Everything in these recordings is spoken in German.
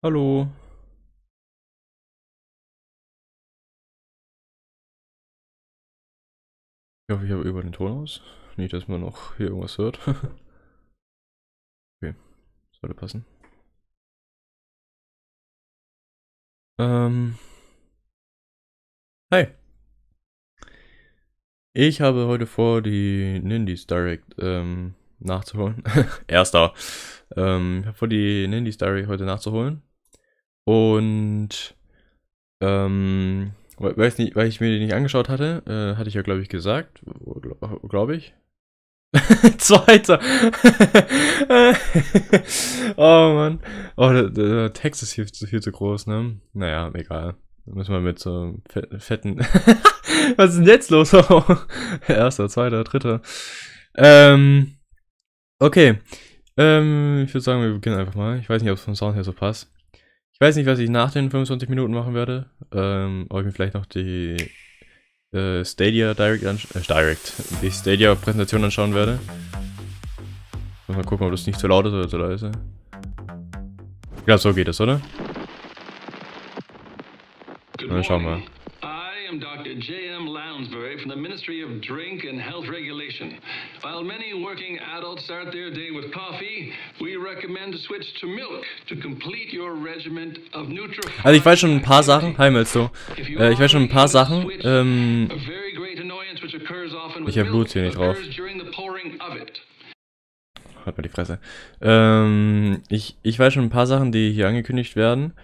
Hallo. Ich hoffe, ich habe über den Ton aus. Nicht, dass man noch hier irgendwas hört. Okay, sollte passen. Hi. Ich habe heute vor, die Nindies Direct nachzuholen. Erster. Ich habe vor, die Nindies Direct heute nachzuholen. Und weiß nicht, weil ich mir die nicht angeschaut hatte, hatte ich ja, glaube ich, gesagt. Glaube ich. Zweiter. Oh Mann. Oh, der Text ist viel zu groß, ne? Naja, egal. Da müssen wir mit so fetten. Was ist denn jetzt los? Erster, zweiter, dritter. Ähm, okay. Ich würde sagen, wir beginnen einfach mal. Ich weiß nicht, ob es vom Sound her so passt. Ich weiß nicht, was ich nach den 25 Minuten machen werde. Ob ich mir vielleicht noch die Stadia die Stadia Präsentation anschauen werde. Mal gucken, ob das nicht zu laut ist oder zu leise. Ich glaube, so geht es, oder? Dann schauen wir. I am Dr. J.M. Lounsbury from the Ministry of Drink and Health Regulation. While many working adults start their day with coffee, we recommend to switch to milk to complete your regimen of nutrition. Also ich weiß schon ein paar Sachen. Hi Melzo. Ich weiß schon ein paar Sachen. Ich habe Blut hier nicht drauf. Halt mal die Fresse. Ich weiß schon ein paar Sachen, die hier angekündigt werden.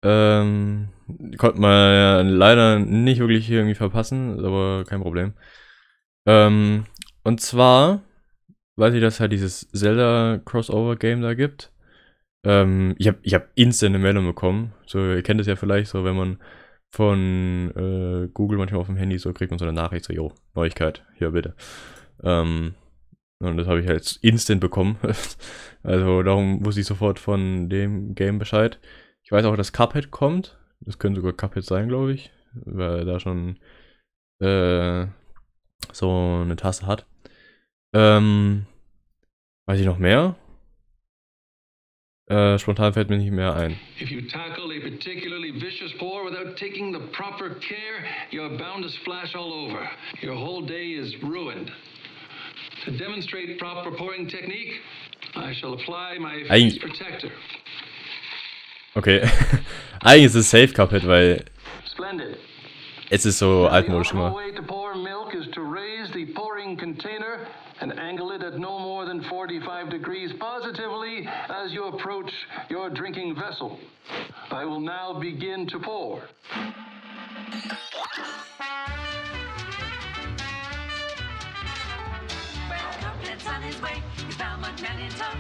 Konnte man ja leider nicht wirklich irgendwie verpassen, aber kein Problem. Und zwar weiß ich, dass es halt dieses Zelda-Crossover-Game da gibt. Ich hab instant eine Meldung bekommen. So, ihr kennt es ja vielleicht so, wenn man von Google manchmal auf dem Handy so kriegt man so eine Nachricht, so, jo, Neuigkeit, hier bitte. Und das habe ich halt instant bekommen. Also darum wusste ich sofort von dem Game Bescheid. Ich weiß auch, dass Cuphead kommt. Das könnte sogar Cuphead sein, glaube ich. Weil er da schon so eine Tasse hat. Weiß ich noch mehr? Spontan fällt mir nicht mehr ein. If you tackle a particularly vicious pour without taking the proper care, you're bound to splash all over. Your whole day is ruined. To demonstrate proper pouring technique, I shall apply my face protector. Okay. Eigentlich ist es Safe Cuphead, weil Splendid. es ist so altmodisch The immer. way to pour milk is to raise the pouring container and angle it at no more than 45 degrees positively as you approach your drinking vessel. I will now begin to pour. Cuphead's on his way, he's found McMahon in tow.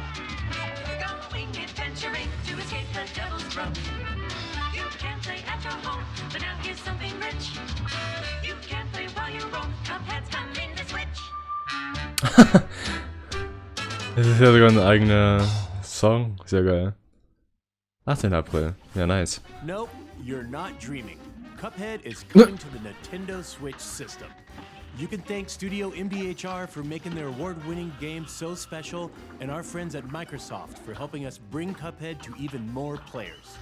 Going adventuring to escape the devil's throat. You can't play at your home, but now here's something rich. You can't play while you roam, Cuphead's coming to Switch. Das ist ja sogar ein eigener Song. Sehr geil. 18. April. Ja, nice. Nope, you're not dreaming. Cuphead is coming to the Nintendo Switch system. You can thank Studio MDHR for making their award-winning game so special, and our friends at Microsoft for helping us bring Cuphead to even more players.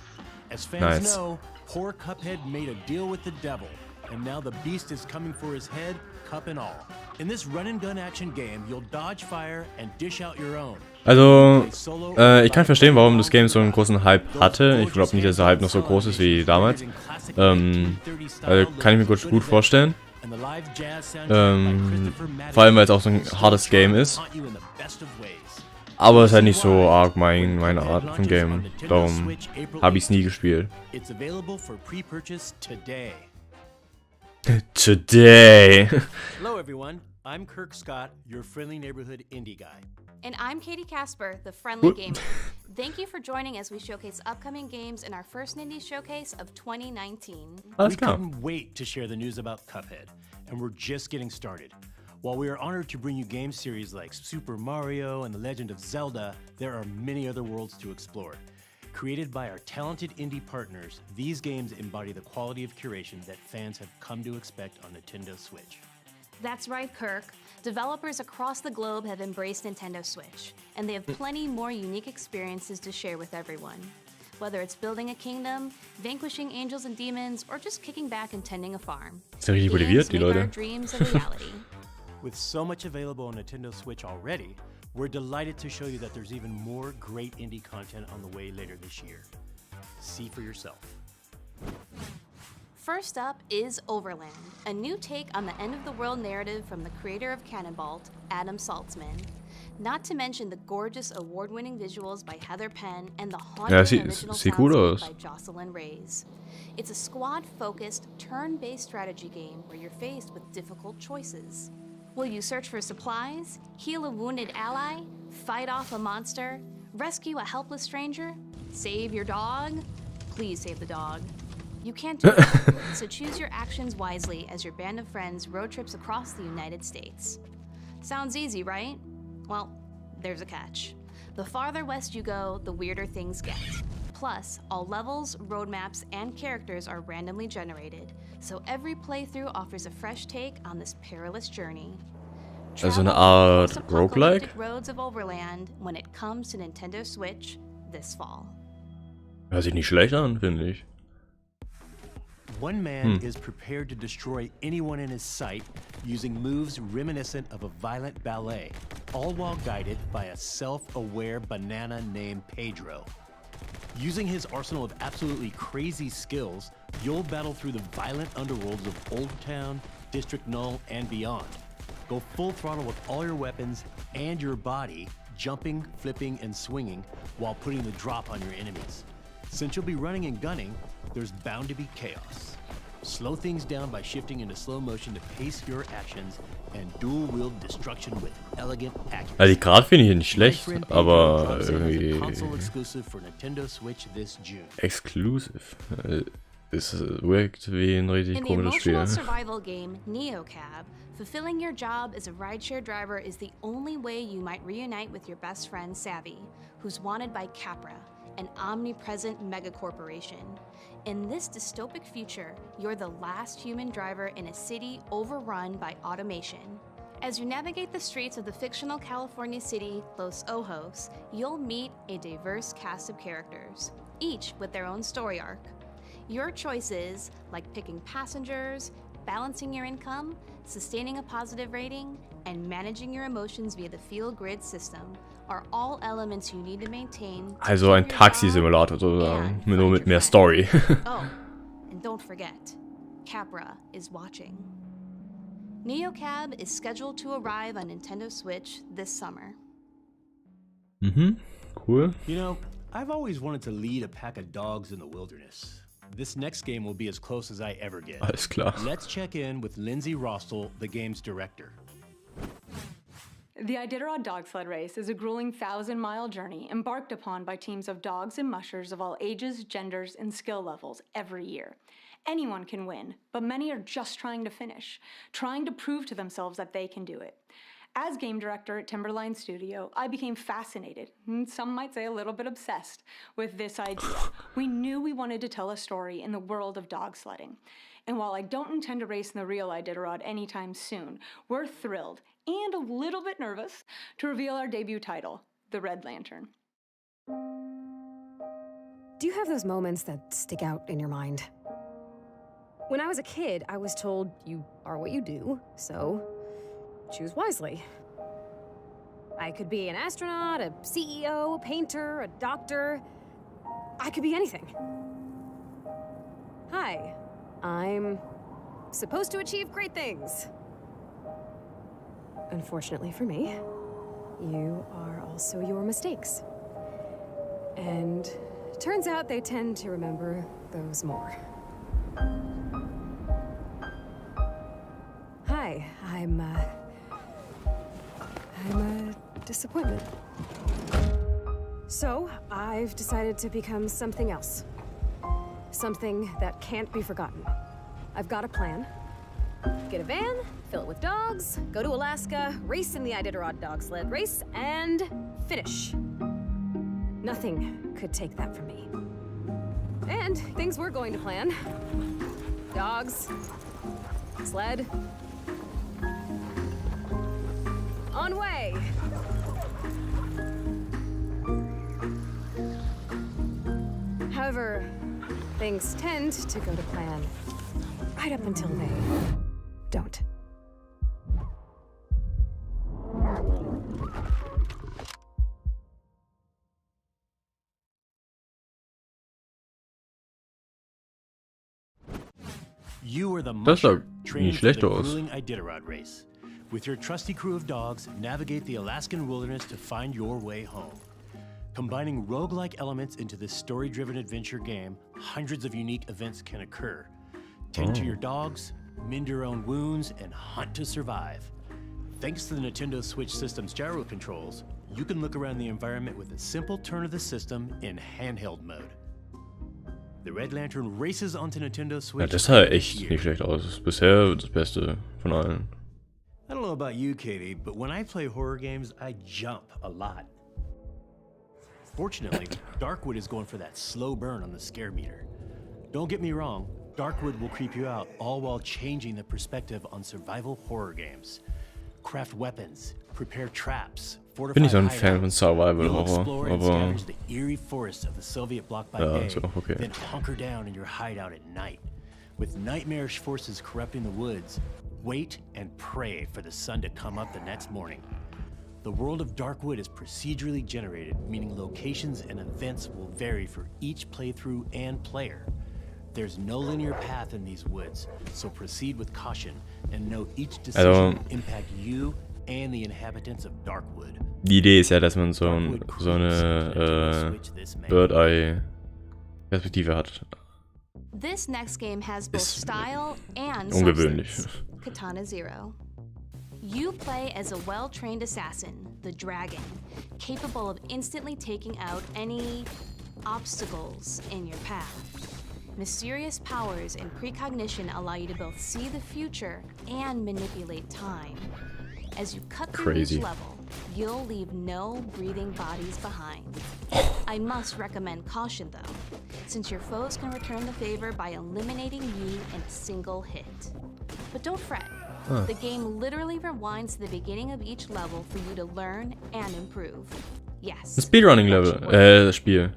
As fans know, poor Cuphead made a deal with the devil, and now the beast is coming for his head, cup and all. In this run-and-gun action game, you'll dodge fire and dish out your own. Also, ich kann verstehen, warum das Game so einen großen Hype hatte. Ich glaube nicht, dass der Hype noch so groß ist wie damals. Also kann ich mir gut vorstellen. Vor allem, weil es auch so ein hartes Game ist. Aber es ist halt nicht so arg meine Art von Game. Darum habe ich es nie gespielt. Today. Hello everyone, I'm Kirk Scott, your friendly neighborhood indie guy. And I'm Katie Casper, the friendly gamer. Thank you for joining as we showcase upcoming games in our first Nindies Showcase of 2019. We couldn't wait to share the news about Cuphead, and we're just getting started. While we are honored to bring you game series like Super Mario and The Legend of Zelda, there are many other worlds to explore. Created by our talented indie partners, these games embody the quality of curation that fans have come to expect on Nintendo Switch. That's right, Kirk. Developers across the globe have embraced Nintendo Switch, and they have plenty more unique experiences to share with everyone. Whether it's building a kingdom, vanquishing angels and demons, or just kicking back and tending a farm. Ist ja richtig motiviert, die Games make our Leute. dreams a reality. With so much available on Nintendo Switch already, we're delighted to show you that there's even more great indie content on the way later this year. See for yourself. First up is Overland, a new take on the end-of-the-world narrative from the creator of Cannonball, Adam Saltzman. Not to mention the gorgeous award-winning visuals by Heather Penn and the haunting original sieht gut soundscape aus. by Jocelyn Reyes. It's a squad-focused, turn-based strategy game where you're faced with difficult choices. Will you search for supplies, heal a wounded ally, fight off a monster, rescue a helpless stranger, save your dog? Please save the dog. You can't do it, so choose your actions wisely as your band of friends road trips across the United States. Sounds easy, right? Well, there's a catch. The farther west you go, the weirder things get. Plus, all levels, roadmaps, and characters are randomly generated, so every playthrough offers a fresh take on this perilous journey. Also eine Travel Art the Roguelike? post-apocalyptic roads of Overland when it comes to Nintendo Switch this fall. Hört sich nicht schlecht an, finde ich. One man is prepared to destroy anyone in his sight using moves reminiscent of a violent ballet, all while guided by a self-aware banana named Pedro. Using his arsenal of absolutely crazy skills, you'll battle through the violent underworlds of Old Town, District Null, and beyond. Go full throttle with all your weapons and your body, jumping, flipping, and swinging while putting the drop on your enemies. Since you'll be running and gunning, there's bound to be chaos. Slow things down by shifting into slow motion to pace your actions and dual-wield destruction with elegant accuracy. Also die Grad finde ich nicht My schlecht, friend Pedro aber drops in as a irgendwie console exclusive for Nintendo Switch this June. exclusive. Es wirkt wie ein richtig In the komisches Spiel. emotional survival game NeoCab, fulfilling your job as a rideshare driver is the only way you might reunite with your best friend Savvy, who's wanted by Capra, an omnipresent megacorporation. In this dystopic future, you're the last human driver in a city overrun by automation. As you navigate the streets of the fictional California city, Los Ojos, you'll meet a diverse cast of characters, each with their own story arc. Your choices, like picking passengers, balancing your income, sustaining a positive rating, and managing your emotions via the Feel Grid system, are all elements you need to maintain. to Also ein keep your Taxi-Simulator job sozusagen, and nur find mit your mehr friends. Story. Oh, and don't forget, Capra is watching. NeoCab is scheduled to arrive on Nintendo Switch this summer. Cool. You know, I've always wanted to lead a pack of dogs in the wilderness. This next game will be as close as I ever get. Alles klar. Let's check in with Lindsay Rostel, the game's director. The Iditarod Dog Sled Race is a grueling 1,000-mile journey embarked upon by teams of dogs and mushers of all ages, genders, and skill levels every year. Anyone can win, but many are just trying to finish, trying to prove to themselves that they can do it. As game director at Timberline Studio, I became fascinated, and some might say a little bit obsessed, with this idea. We knew we wanted to tell a story in the world of dog sledding. And while I don't intend to race in the real Iditarod anytime soon, we're thrilled and a little bit nervous to reveal our debut title, The Red Lantern. Do you have those moments that stick out in your mind? When I was a kid, I was told you are what you do, so choose wisely. I could be an astronaut, a CEO, a painter, a doctor. I could be anything. Hi, I'm supposed to achieve great things. Unfortunately for me, you are also your mistakes. And turns out they tend to remember those more. Hi, I'm a disappointment. So, I've decided to become something else. Something that can't be forgotten. I've got a plan. Get a van, fill it with dogs, go to Alaska, race in the Iditarod dog sled race, and finish. Nothing could take that from me. And things were going to plan. Dogs, sled, on way. However, things tend to go to plan right up until they don't. You are the Das sah musher trained nicht for the schlecht aus. grueling Iditarod race. With your trusty crew of dogs, navigate the Alaskan wilderness to find your way home. Combining roguelike elements into this story-driven adventure game, hundreds of unique events can occur. Tend to your dogs, mend your own wounds, and hunt to survive. Thanks to the Nintendo Switch system's gyro controls, you can look around the environment with a simple turn of the system in handheld mode. The Red Lantern races onto Nintendo Switch. Ja, das sah echt nicht schlecht aus. Das ist bisher das Beste von allen. I don't know about you, Katie, but when I play horror games, I jump a lot. Fortunately, Darkwood is going for that slow burn on the scare meter. Don't get me wrong, Darkwood will creep you out, all while changing the perspective on survival horror games. Craft weapons, prepare traps, fortify Bin nicht so ein Fan von hideouts. Survival You'll Horror, explore and aber scavenge the eerie forests of the Soviet bloc by ja, day, ist auch okay. then hunker down in your hideout at night. With nightmarish forces corrupting the woods, wait and pray for the sun to come up the next morning. The world of Darkwood is procedurally generated, meaning locations and events will vary for each playthrough and player. There's no linear path in these woods, so proceed with caution and note each decision will impact you and the inhabitants of Darkwood. Die Idee ist ja, dass man so eine Bird-Eye-Perspektive hat. This next game has both Ist style and ungewöhnlich. substance. Katana Zero. You play as a well-trained assassin, the Dragon, capable of instantly taking out any obstacles in your path. Mysterious powers and precognition allow you to both see the future and manipulate time. As you cut through Crazy. each level, you'll leave no breathing bodies behind. I must recommend caution though, since your foes can return the favor by eliminating you in a single hit. But don't fret. The game literally rewinds to the beginning of each level for you to learn and improve. Yes. Ein Speedrunning-Level, Spiel.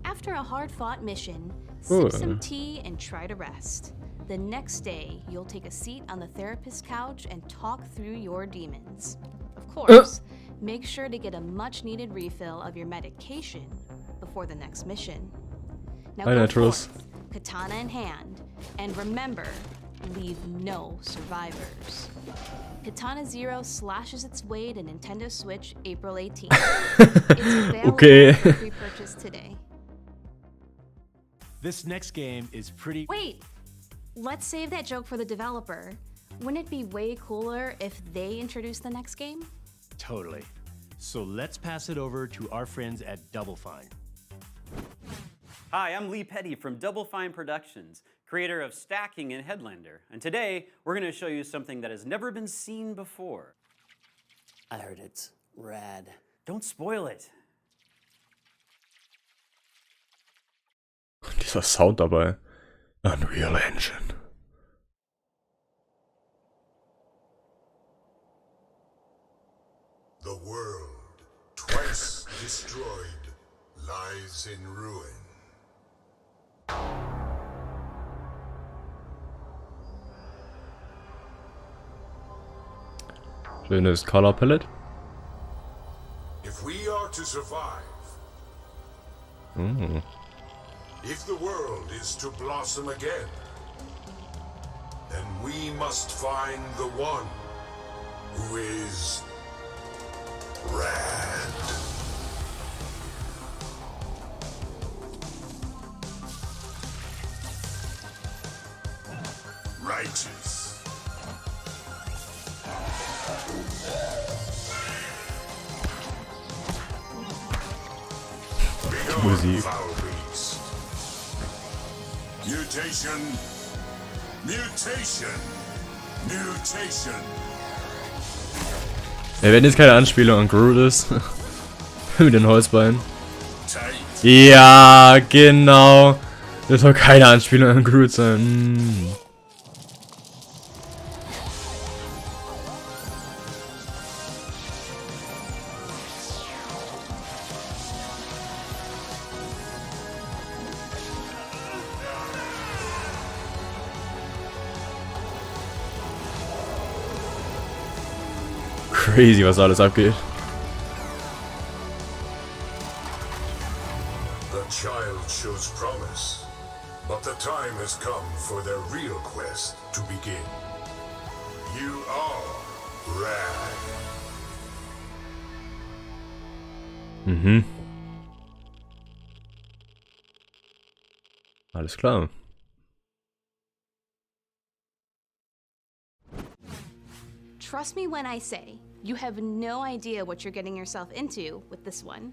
After a hard-fought mission, Cool. sip some tea and try to rest. The next day, you'll take a seat on the therapist's couch and talk through your demons. Of course, make sure to get a much-needed refill of your medication before the next mission. Now Hi, go Naturals. forth, katana in hand, and remember, leave no survivors. Katana Zero slashes its way to Nintendo Switch April 18th. It's available Okay. for pre-purchase today. This next game is pretty... Wait! Let's save that joke for the developer. Wouldn't it be way cooler if they introduced the next game? Totally. So let's pass it over to our friends at Double Fine. Hi, I'm Lee Petty from Double Fine Productions, creator of Stacking and Headlander. And today, we're going to show you something that has never been seen before. I heard it's rad. Don't spoil it. Dieser Sound dabei. Unreal Engine. The world, twice destroyed, lies in ruin. Schönes Color Palette. If we are to survive, if the world is to blossom again, then we must find the one who is rad. Righteous. Musik. Foul beast. Mutation. Mutation. Mutation. Ja, wenn jetzt keine Anspielung an Groot ist. Mit den Holzbeinen. Tight. Ja, genau. Das soll keine Anspielung an Groot sein. crazy, was da alles abgeht. The child shows promise, but the time has come for their real quest to begin. You are rad. Mhm. Alles klar. Trust me when I say, you have no idea what you're getting yourself into with this one.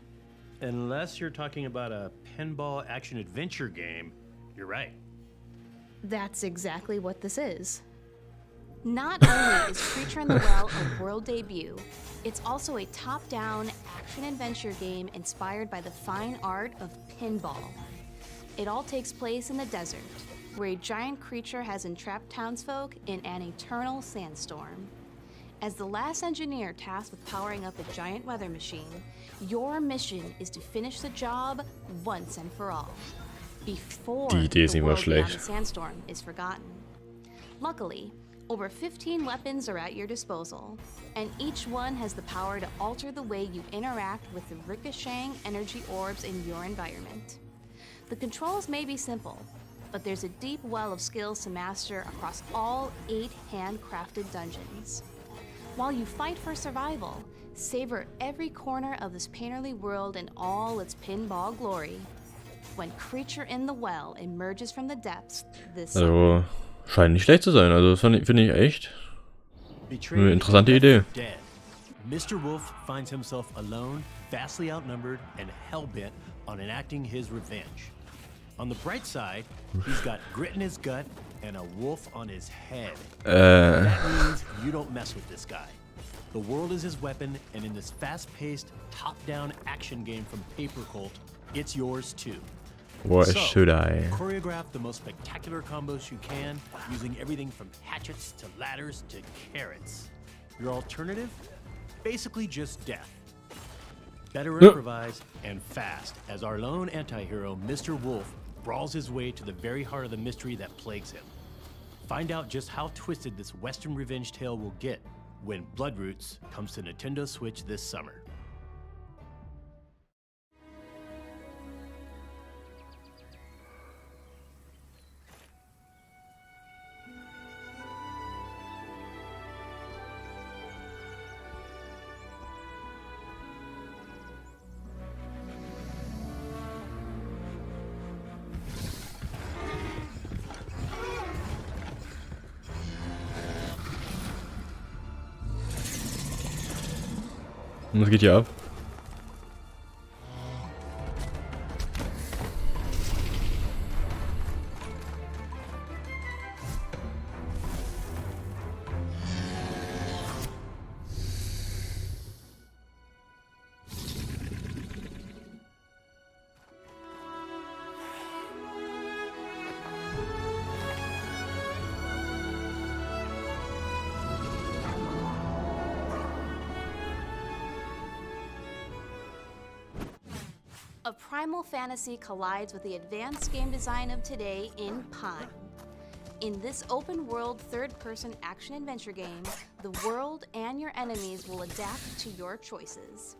Unless you're talking about a pinball action-adventure game, you're right. That's exactly what this is. Not only is Creature in the Well a world debut, it's also a top-down action-adventure game inspired by the fine art of pinball. It all takes place in the desert, where a giant creature has entrapped townsfolk in an eternal sandstorm. As the last engineer tasked with powering up a giant weather machine, your mission is to finish the job once and for all, before Die Idee ist the nicht mal world beyond schlecht. the sandstorm is forgotten. Luckily, over 15 weapons are at your disposal, and each one has the power to alter the way you interact with the ricocheting energy orbs in your environment. The controls may be simple, but there's a deep well of skills to master across all 8 handcrafted dungeons. While you fight for survival, savor every corner of this painterly world in all its pinball glory. When Creature in the Well emerges from the depths this summer. Also, scheint nicht schlecht zu sein. Also, das finde ich echt eine interessante Idee. Dead. Mr. Wolf finds himself alone, vastly outnumbered, and hell-bent on enacting his revenge. On the bright side, he's got grit in his gut and a wolf on his head. That means you don't mess with this guy. The world is his weapon, and in this fast-paced, top-down action game from Paper Cult, it's yours too. Why should I? Choreograph the most spectacular combos you can, using everything from hatchets to ladders to carrots. Your alternative? Basically just death. Better improvise and fast, as our lone anti-hero, Mr. Wolf, brawls his way to the very heart of the mystery that plagues him. Find out just how twisted this Western revenge tale will get when Bloodroots comes to Nintendo Switch this summer. Was geht hier ab? A primal fantasy collides with the advanced game design of today in Pine. In this open-world, third-person action-adventure game, the world and your enemies will adapt to your choices.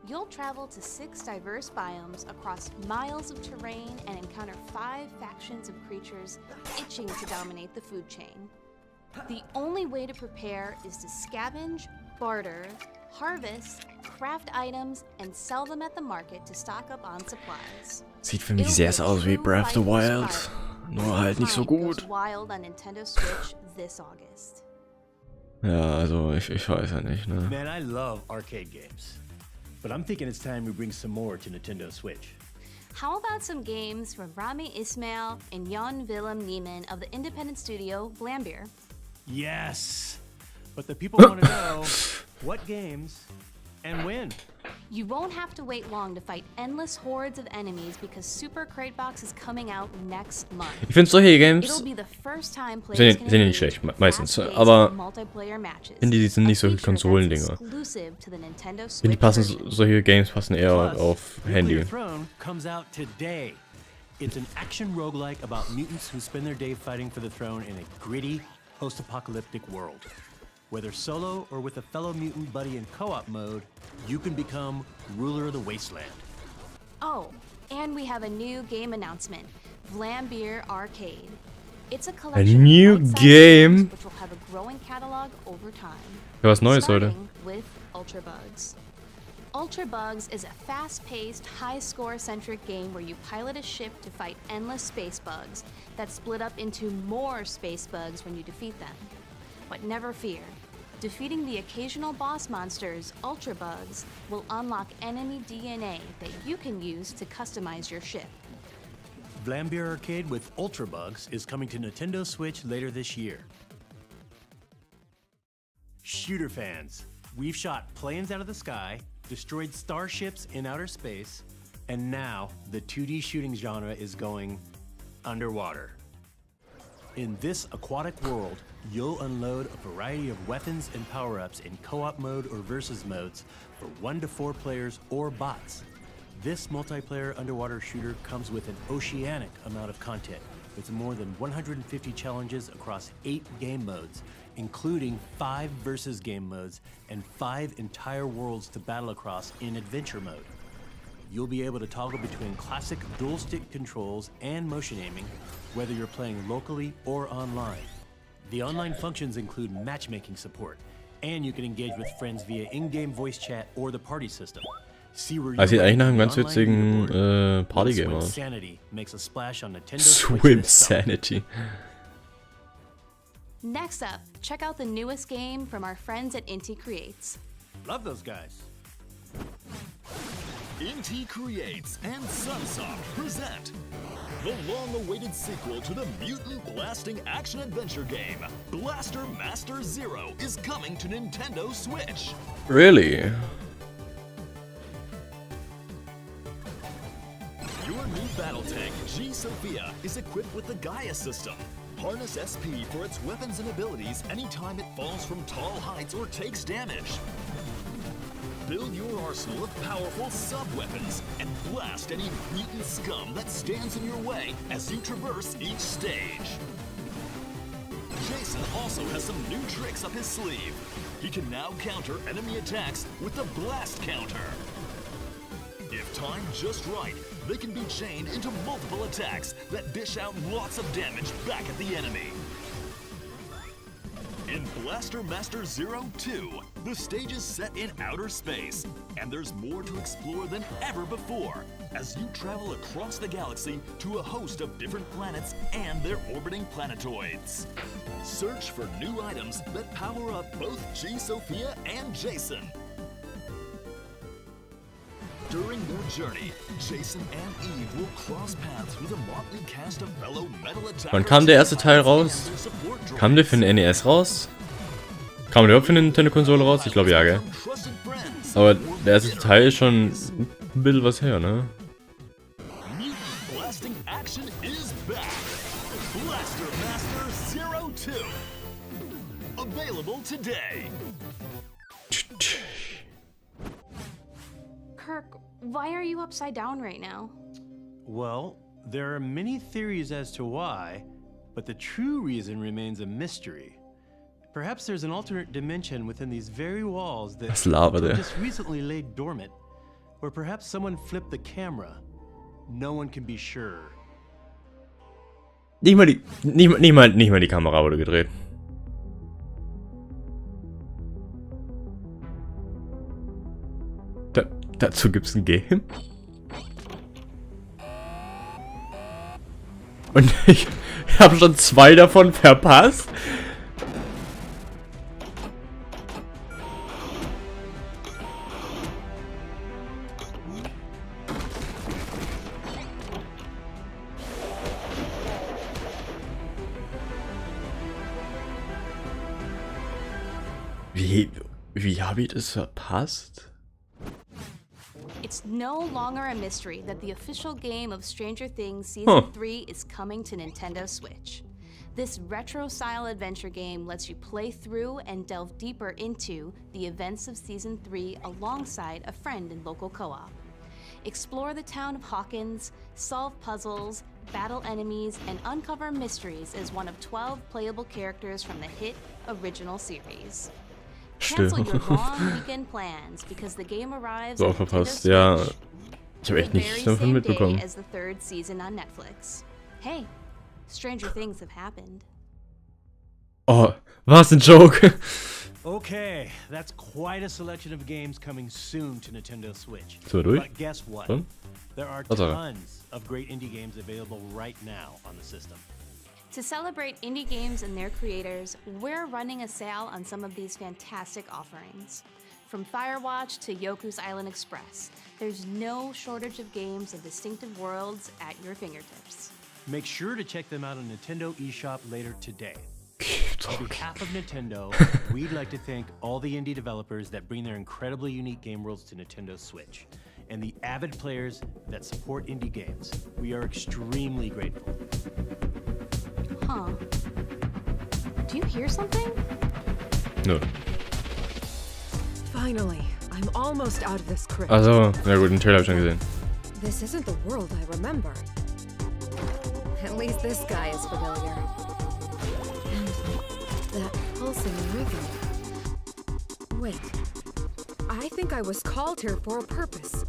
You'll travel to 6 diverse biomes across miles of terrain and encounter 5 factions of creatures itching to dominate the food chain. The only way to prepare is to scavenge, barter, harvest, craft items, and sell them at the market to stock up on supplies. Sieht für mich sehr so aus wie Breath of the Wild, nur halt nicht so gut. Wild on Nintendo Switch this August. Ja, also ich weiß ja nicht, ne? Man, I love arcade games, but I'm thinking it's time we bring some more to Nintendo Switch. How about some games from Rami Ismail and Jan Willem Niemann of the independent studio Vlambeer? Yes, but the people want to know what games and when. You won't have to wait long to fight endless hordes of enemies because Super Crate Box is coming out next month. Ich finde solche Games It'll be the first time players can sind ja nicht schlecht, meistens, aber multiplayer matches. die sind nicht so Konsolendinger. Exclusive to the Nintendo Switch. Die passen, solche Games passen eher auf Handy. Nuclear Throne comes out today. It's an action roguelike about mutants who spend their day fighting for the throne in a gritty, post-apocalyptic world. Whether solo or with a fellow mutant buddy in co-op mode, you can become ruler of the wasteland. Oh, and we have a new game announcement, Vlambeer Arcade. It's a collection new of outside game? games which will have a growing catalog over time. Ja, was Neues heute. Starting with Ultra Bugs. Ultra Bugs is a fast-paced, high-score-centric game where you pilot a ship to fight endless space bugs that split up into more space bugs when you defeat them. But never fear, defeating the occasional boss monsters, Ultra Bugs, will unlock enemy DNA that you can use to customize your ship. Vlambeer Arcade with Ultra Bugs is coming to Nintendo Switch later this year. Shooter fans, we've shot planes out of the sky, destroyed starships in outer space, and now the 2D shooting genre is going underwater. In this aquatic world, you'll unload a variety of weapons and power-ups in co-op mode or versus modes for 1 to 4 players or bots. This multiplayer underwater shooter comes with an oceanic amount of content, with more than 150 challenges across 8 game modes, including 5 versus game modes and 5 entire worlds to battle across in adventure mode. You'll be able to toggle between classic dual stick controls and motion aiming, whether you're playing locally or online. The online functions include matchmaking support, and you can engage with friends via in-game voice chat or the party system. Das sieht eigentlich nach einem ganz witzigen Partygame aus. Swim Sanity. Next up, check out the newest game from our friends at Inti Creates. Love those guys. Inti Creates and Sunsoft present the long-awaited sequel to the mutant blasting action-adventure game, Blaster Master Zero, is coming to Nintendo Switch. Really? Your new battle tank, G Sophia, is equipped with the Gaia system. Harness SP for its weapons and abilities anytime it falls from tall heights or takes damage. Build your arsenal of powerful sub-weapons and blast any mutant scum that stands in your way as you traverse each stage. Jason also has some new tricks up his sleeve. He can now counter enemy attacks with the blast counter. If timed just right, they can be chained into multiple attacks that dish out lots of damage back at the enemy. In Blaster Master Zero 2, the stage is set in outer space, and there's more to explore than ever before as you travel across the galaxy to a host of different planets and their orbiting planetoids. Search for new items that power up both G Sophia and Jason. During their journey, Jason and Eve will cross paths with a motley cast of fellow metal attackers. Wann kam der erste Teil raus? Kam der für den NES raus? Kam der überhaupt für eine Nintendo-Konsole raus? Ich glaube ja, gell? Aber der erste Teil ist schon ein bisschen was her, ne? Blasting action is back. Blaster Master Zero 2. Available today. Kirk, why are you upside down right now? Well, there are many theories as to why, but the true reason remains a mystery. Perhaps there's an alternate dimension within these very walls that just recently laid dormant, or perhaps someone flipped the camera. No one can be sure. Nicht mal die Kamera wurde gedreht. Dazu gibt's ein Game. Und ich habe schon 2 davon verpasst. Wie habe ich das verpasst? It's no longer a mystery that the official game of Stranger Things Season 3 is coming to Nintendo Switch. This retro-style adventure game lets you play through and delve deeper into the events of Season 3 alongside a friend in local co-op. Explore the town of Hawkins, solve puzzles, battle enemies, and uncover mysteries as one of 12 playable characters from the hit original series. Still. Cancel your long weekend plans because the game arrives So on verpasst. Nintendo Ja, Switch ich habe echt the nichts very davon same mitbekommen. day as the third season on Netflix. Hey, stranger things have happened. Oh, was ein Joke. Okay, that's quite a selection of games coming soon to Nintendo Switch. So durch? But guess what? Dann? There are Tatsache. tons of great indie games available right now on the system. To celebrate indie games and their creators, we're running a sale on some of these fantastic offerings. From Firewatch to Yoku's Island Express, there's no shortage of games and distinctive worlds at your fingertips. Make sure to check them out on Nintendo eShop later today. On behalf of Nintendo, we'd like to thank all the indie developers that bring their incredibly unique game worlds to Nintendo Switch, and the avid players that support indie games. We are extremely grateful. Huh. Do you hear something? Nö. Finally, I'm almost out of this crypt. Also, ja gut, den Trailer habe ich schon gesehen. This isn't the world I remember. At least this guy is familiar. And that pulsing rhythm. Wait. I think I was called here for a purpose.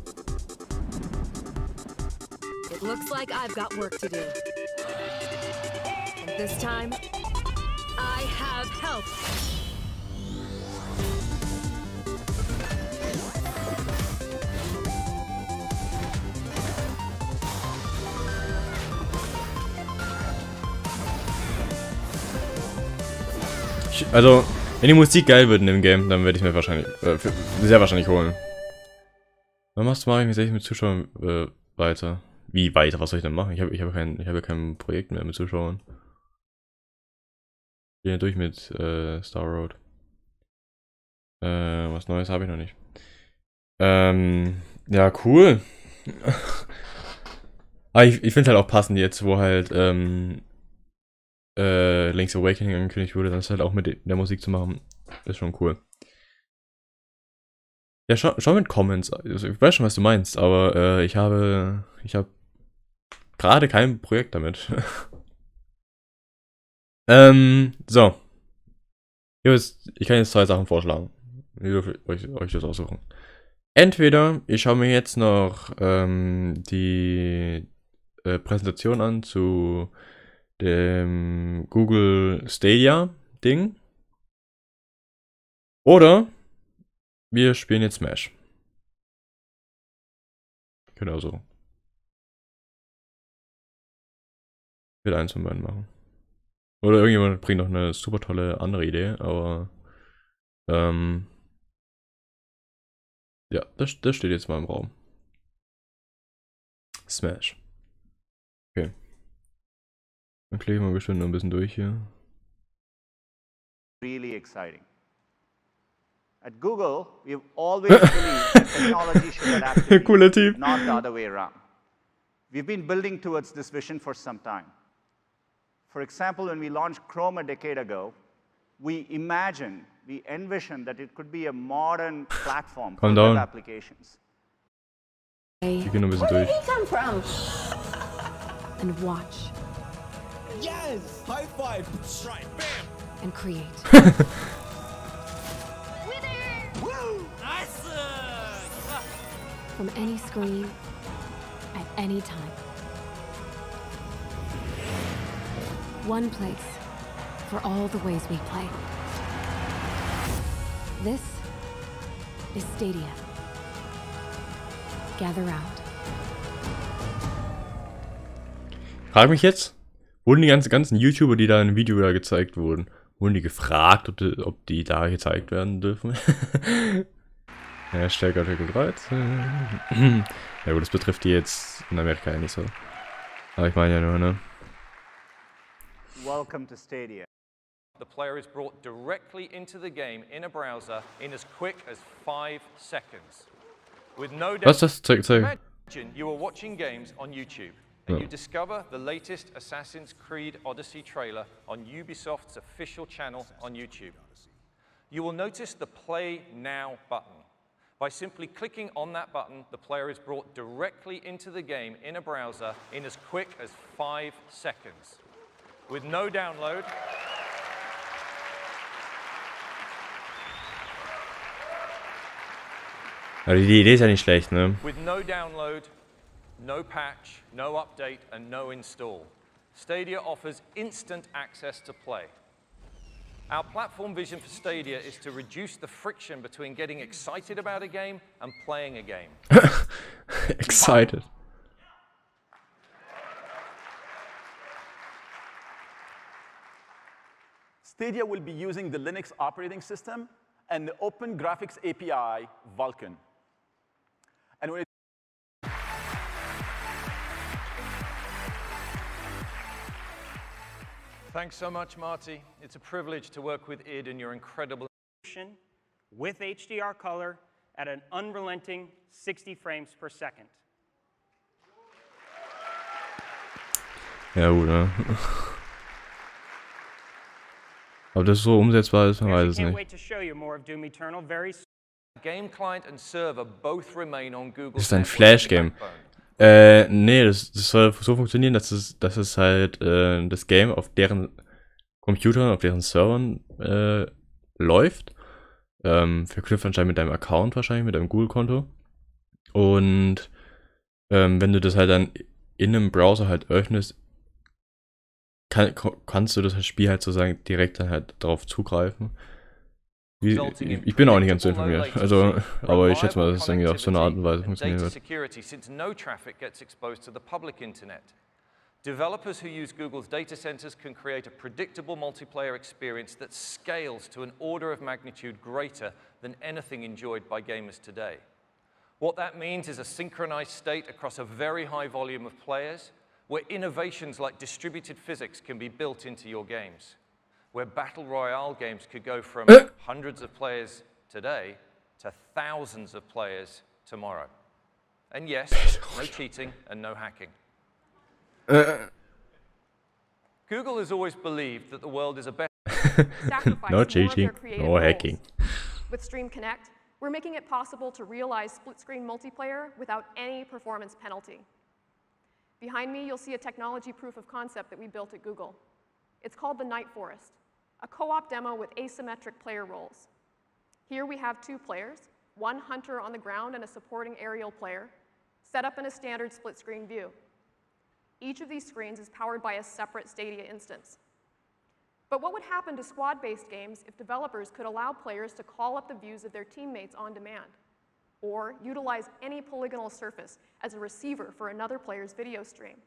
It looks like I've got work to do. And this time, I have help. Also, wenn die Musik geil wird in dem Game, dann werde ich mir wahrscheinlich, sehr wahrscheinlich holen. Was mache ich mit Zuschauern weiter? Wie weiter? Was soll ich denn machen? Ich habe kein Projekt mehr mit Zuschauern. Ich bin ja durch mit Star Road. Was Neues habe ich noch nicht. Ja, cool. Aber ich finde es halt auch passend jetzt, wo halt Link's Awakening angekündigt wurde, das halt auch mit der Musik zu machen, ist schon cool. Ja, schau mit Comments. Also, ich weiß schon, was du meinst, aber ich habe gerade kein Projekt damit. So. Ich kann jetzt 2 Sachen vorschlagen. Ihr dürft euch das aussuchen. Entweder ich schaue mir jetzt noch die Präsentation an zu dem Google Stadia Ding. Oder wir spielen jetzt Smash. Genau so. Ich will eins von beiden machen. Oder irgendjemand bringt noch eine super tolle andere Idee, aber ja, das steht jetzt mal im Raum. Smash. Okay. Dann klicke ich mal bestimmt noch ein bisschen durch hier. Really exciting. At Google, we've always believed that technology should adapt to Cooler people, Typ. not the other way around. We've been building towards this vision for some time. For example, when we launched Chrome a decade ago, we envisioned that it could be a modern platform for web applications. Ich gehe noch ein bisschen durch. Come from? And watch. Yes! High five! Strike! Bam! And create. Woo! Nice! From any screen, at any time. One place for all the ways we play. This is Stadia. Gather round. Frag mich jetzt, wurden die ganzen YouTuber, die da in einem Video da gezeigt wurden, wurden die gefragt, ob die da gezeigt werden dürfen? Hashtag Artikel 13. Ja gut, das betrifft die jetzt in Amerika ja nicht so. Aber ich meine ja nur, ne? Welcome to Stadia. The player is brought directly into the game in a browser in as quick as 5 seconds. With no doubt. Was das? Zeig. Imagine you are watching games on YouTube and you discover the latest Assassin's Creed Odyssey trailer on Ubisoft's official channel on YouTube. You will notice the Play Now button. By simply clicking on that button, the player is brought directly into the game in a browser in as quick as 5 seconds. With no download. Aber die Idee ist ja nicht schlecht, ne? With no download, no patch, no update, and no install, Stadia offers instant access to play. Our platform vision for Stadia is to reduce the friction between getting excited about a game and playing a game. Excited. Stadia will be using the Linux operating system and the Open Graphics API, Vulkan. And when Thanks so much, Marty. It's a privilege to work with Id and your incredible with HDR color at an unrelenting 60 frames per second. Ja, gut, ne? Ob das so umsetzbar ist, man weiß es Can't nicht. wait to show you more of Doom Eternal very soon. Game client and server both remain on Google. Das ist ein Flash-Game. Nee, das soll so funktionieren, dass es halt das Game auf deren Computern, auf deren Servern läuft. Verknüpft anscheinend mit deinem Account wahrscheinlich, mit deinem Google-Konto. Und wenn du das halt dann in einem Browser halt öffnest, kannst du das Spiel halt sozusagen direkt dann halt darauf zugreifen. Ich bin auch nicht ganz so informiert, also, aber ich schätze mal, dass es irgendwie auf so eine Art und Weise funktionieren wird. Developers who use Google's data centers can create a predictable multiplayer experience that scales to an order of magnitude greater than anything enjoyed by gamers today. What that means is a synchronized state across a very high volume of players, where innovations like distributed physics can be built into your games, where battle royale games could go from hundreds of players today to thousands of players tomorrow. And yes, no cheating and no hacking. Google has always believed that the world is a better No cheating, no hacking. With Stream Connect, we're making it possible to realize split-screen multiplayer without any performance penalty. Behind me, you'll see a technology proof of concept that we built at Google. It's called the Night Forest, a co-op demo with asymmetric player roles. Here we have 2 players, one hunter on the ground and a supporting aerial player, set up in a standard split-screen view. Each of these screens is powered by a separate Stadia instance. But what would happen to squad-based games if developers could allow players to call up the views of their teammates on demand, or utilize any polygonal surface as a receiver for another player's video stream?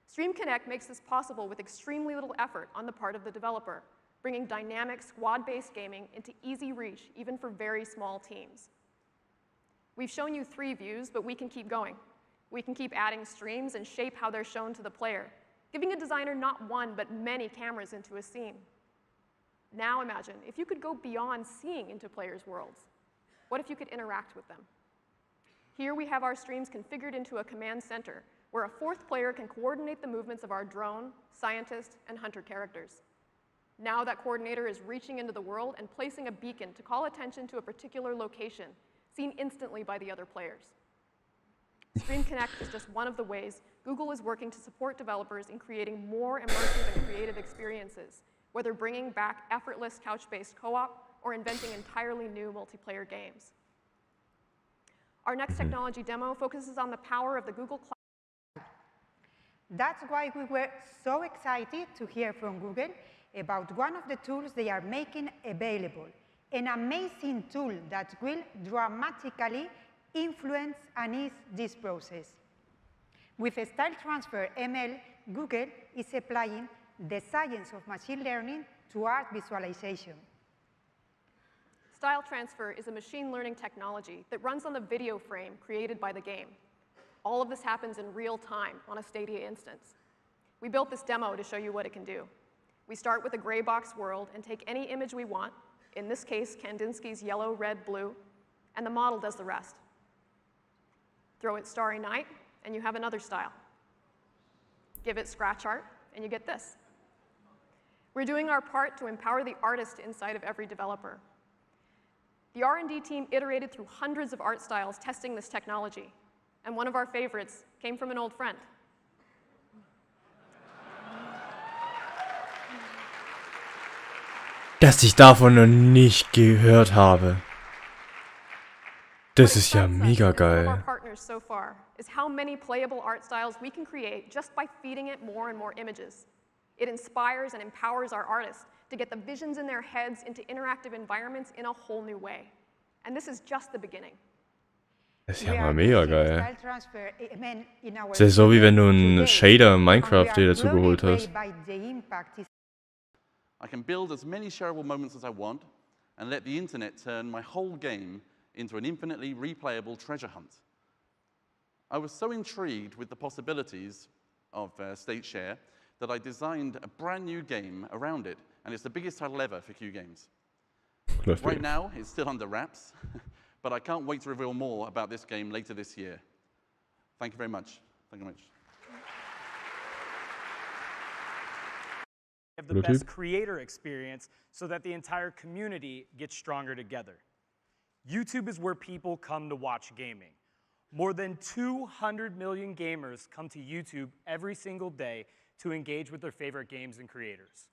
Stream Connect makes this possible with extremely little effort on the part of the developer, bringing dynamic squad-based gaming into easy reach even for very small teams. We've shown you 3 views, but we can keep going. We can keep adding streams and shape how they're shown to the player, giving a designer not one, but many cameras into a scene. Now imagine if you could go beyond seeing into players' worlds. What if you could interact with them? Here we have our streams configured into a command center, where a 4th player can coordinate the movements of our drone, scientist, and hunter characters. Now that coordinator is reaching into the world and placing a beacon to call attention to a particular location, seen instantly by the other players. Stream Connect is just one of the ways Google is working to support developers in creating more immersive and creative experiences, whether bringing back effortless couch-based co-op or inventing entirely new multiplayer games. Our next technology demo focuses on the power of the Google Cloud. That's why we were so excited to hear from Google about one of the tools they are making available, an amazing tool that will dramatically influence and ease this process. With Style Transfer ML, Google is applying the science of machine learning to art visualization. Style Transfer is a machine learning technology that runs on the video frame created by the game. All of this happens in real time on a Stadia instance. We built this demo to show you what it can do. We start with a gray box world and take any image we want, in this case, Kandinsky's yellow, red, blue, and the model does the rest. Throw it Starry Night, and you have another style. Give it scratch art, and you get this. We're doing our part to empower the artist inside of every developer. The R&D team iterated through hundreds of art styles testing this technology, and one of our favorites came from an old friend. Dass ich davon noch nicht gehört habe. Das ist ja mega Our geil. partners so far is how many playable art styles we can create just by feeding it more and more images. It inspires and empowers our artists to get the visions in their heads into interactive environments in a whole new way. And this is just the beginning. Das ist ja mal mega geil. Das ist so, wie wenn du einen Shader in Minecraft dir dazugeholt hast. I can build as many shareable moments as I want and let the internet turn my whole game into an infinitely replayable treasure hunt. I was so intrigued with the possibilities of State Share that I designed a brand new game around it, and it's the biggest title ever for Q Games. Right now, it's still under wraps, but I can't wait to reveal more about this game later this year. Thank you very much. Thank you very much. Have the best creator experience so that the entire community gets stronger together. YouTube is where people come to watch gaming. More than 200 million gamers come to YouTube every single day to engage with their favorite games and creators.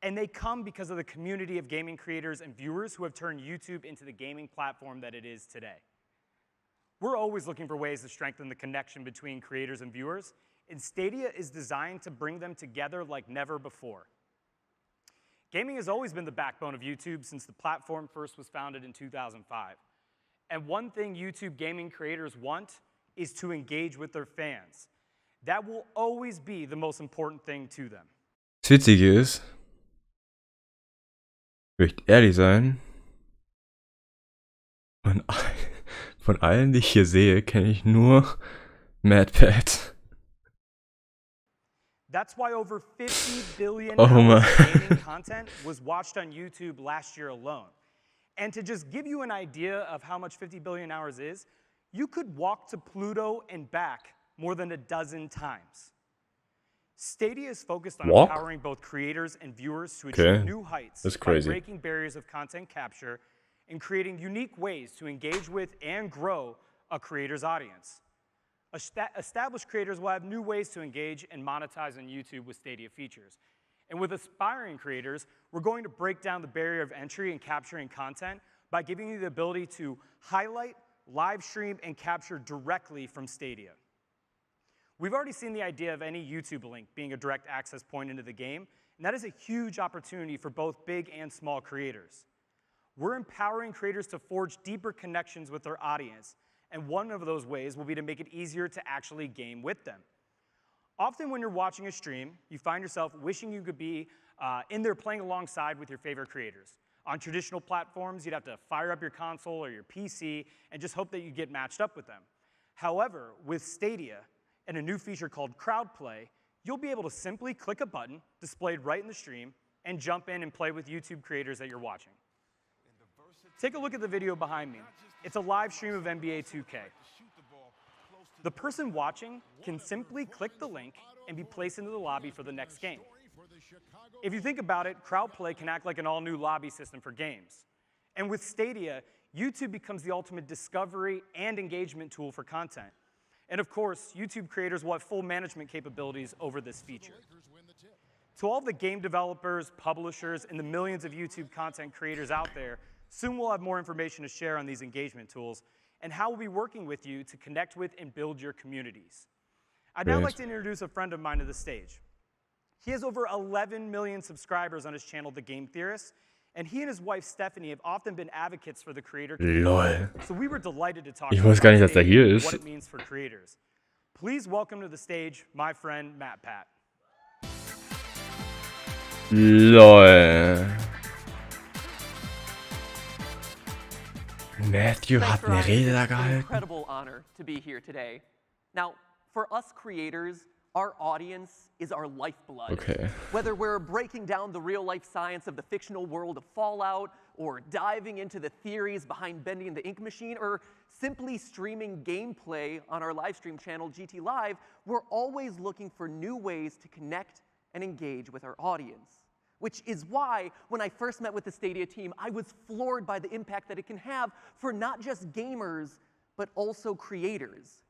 And they come because of the community of gaming creators and viewers who have turned YouTube into the gaming platform that it is today. We're always looking for ways to strengthen the connection between creators and viewers, and Stadia is designed to bring them together like never before. Gaming has always been the backbone of YouTube since the platform first was founded in 2005. And one thing YouTube gaming creators want is to engage with their fans. That will always be the most important thing to them. Das Witzige ist, ich möchte ehrlich sein, von allen, die ich hier sehe, kenne ich nur MadPat. That's why over 50 billion Oh hours my. of gaming content was watched on YouTube last year alone. And to just give you an idea of how much 50 billion hours is, you could walk to Pluto and back more than a dozen times. Stadia is focused on empowering both creators and viewers to achieve new heights by breaking barriers of content capture and creating unique ways to engage with and grow a creator's audience. Established creators will have new ways to engage and monetize on YouTube with Stadia features. And with aspiring creators, we're going to break down the barrier of entry in capturing content by giving you the ability to highlight, live stream, and capture directly from Stadia. We've already seen the idea of any YouTube link being a direct access point into the game, and that is a huge opportunity for both big and small creators. We're empowering creators to forge deeper connections with their audience, and one of those ways will be to make it easier to actually game with them. Often when you're watching a stream, you find yourself wishing you could be in there playing alongside with your favorite creators. On traditional platforms, you'd have to fire up your console or your PC and just hope that you get matched up with them. However, with Stadia and a new feature called Crowd Play, you'll be able to simply click a button displayed right in the stream and jump in and play with YouTube creators that you're watching. Take a look at the video behind me. It's a live stream of NBA 2K. The person watching can simply click the link and be placed into the lobby for the next game. If you think about it, Crowd Play can act like an all-new lobby system for games. And with Stadia, YouTube becomes the ultimate discovery and engagement tool for content. And of course, YouTube creators will have full management capabilities over this feature. To all the game developers, publishers, and the millions of YouTube content creators out there, soon we'll have more information to share on these engagement tools and how we'll be working with you to connect with and build your communities. I'd now like to introduce a friend of mine to the stage. He has over 11 million subscribers on his channel, The Game Theorist, and he and his wife Stephanie have often been advocates for the creator community. Lol. So we were delighted to talk Ich about weiß gar nicht, dass der hier ist. what it means for creators. Please welcome to the stage my friend MadPat. LOL. Matthew hat eine Rede da It's an gehalten. incredible honor to be here today. Now, for us creators, our audience is our lifeblood. Okay. Whether we're breaking down the real-life science of the fictional world of Fallout, or diving into the theories behind bending the ink machine, or simply streaming gameplay on our live stream channel, GT Live, we're always looking for new ways to connect and engage with our audience. Which is why, when I first met with the Stadia team, I was floored by the impact that it can have for not just gamers, but also creators.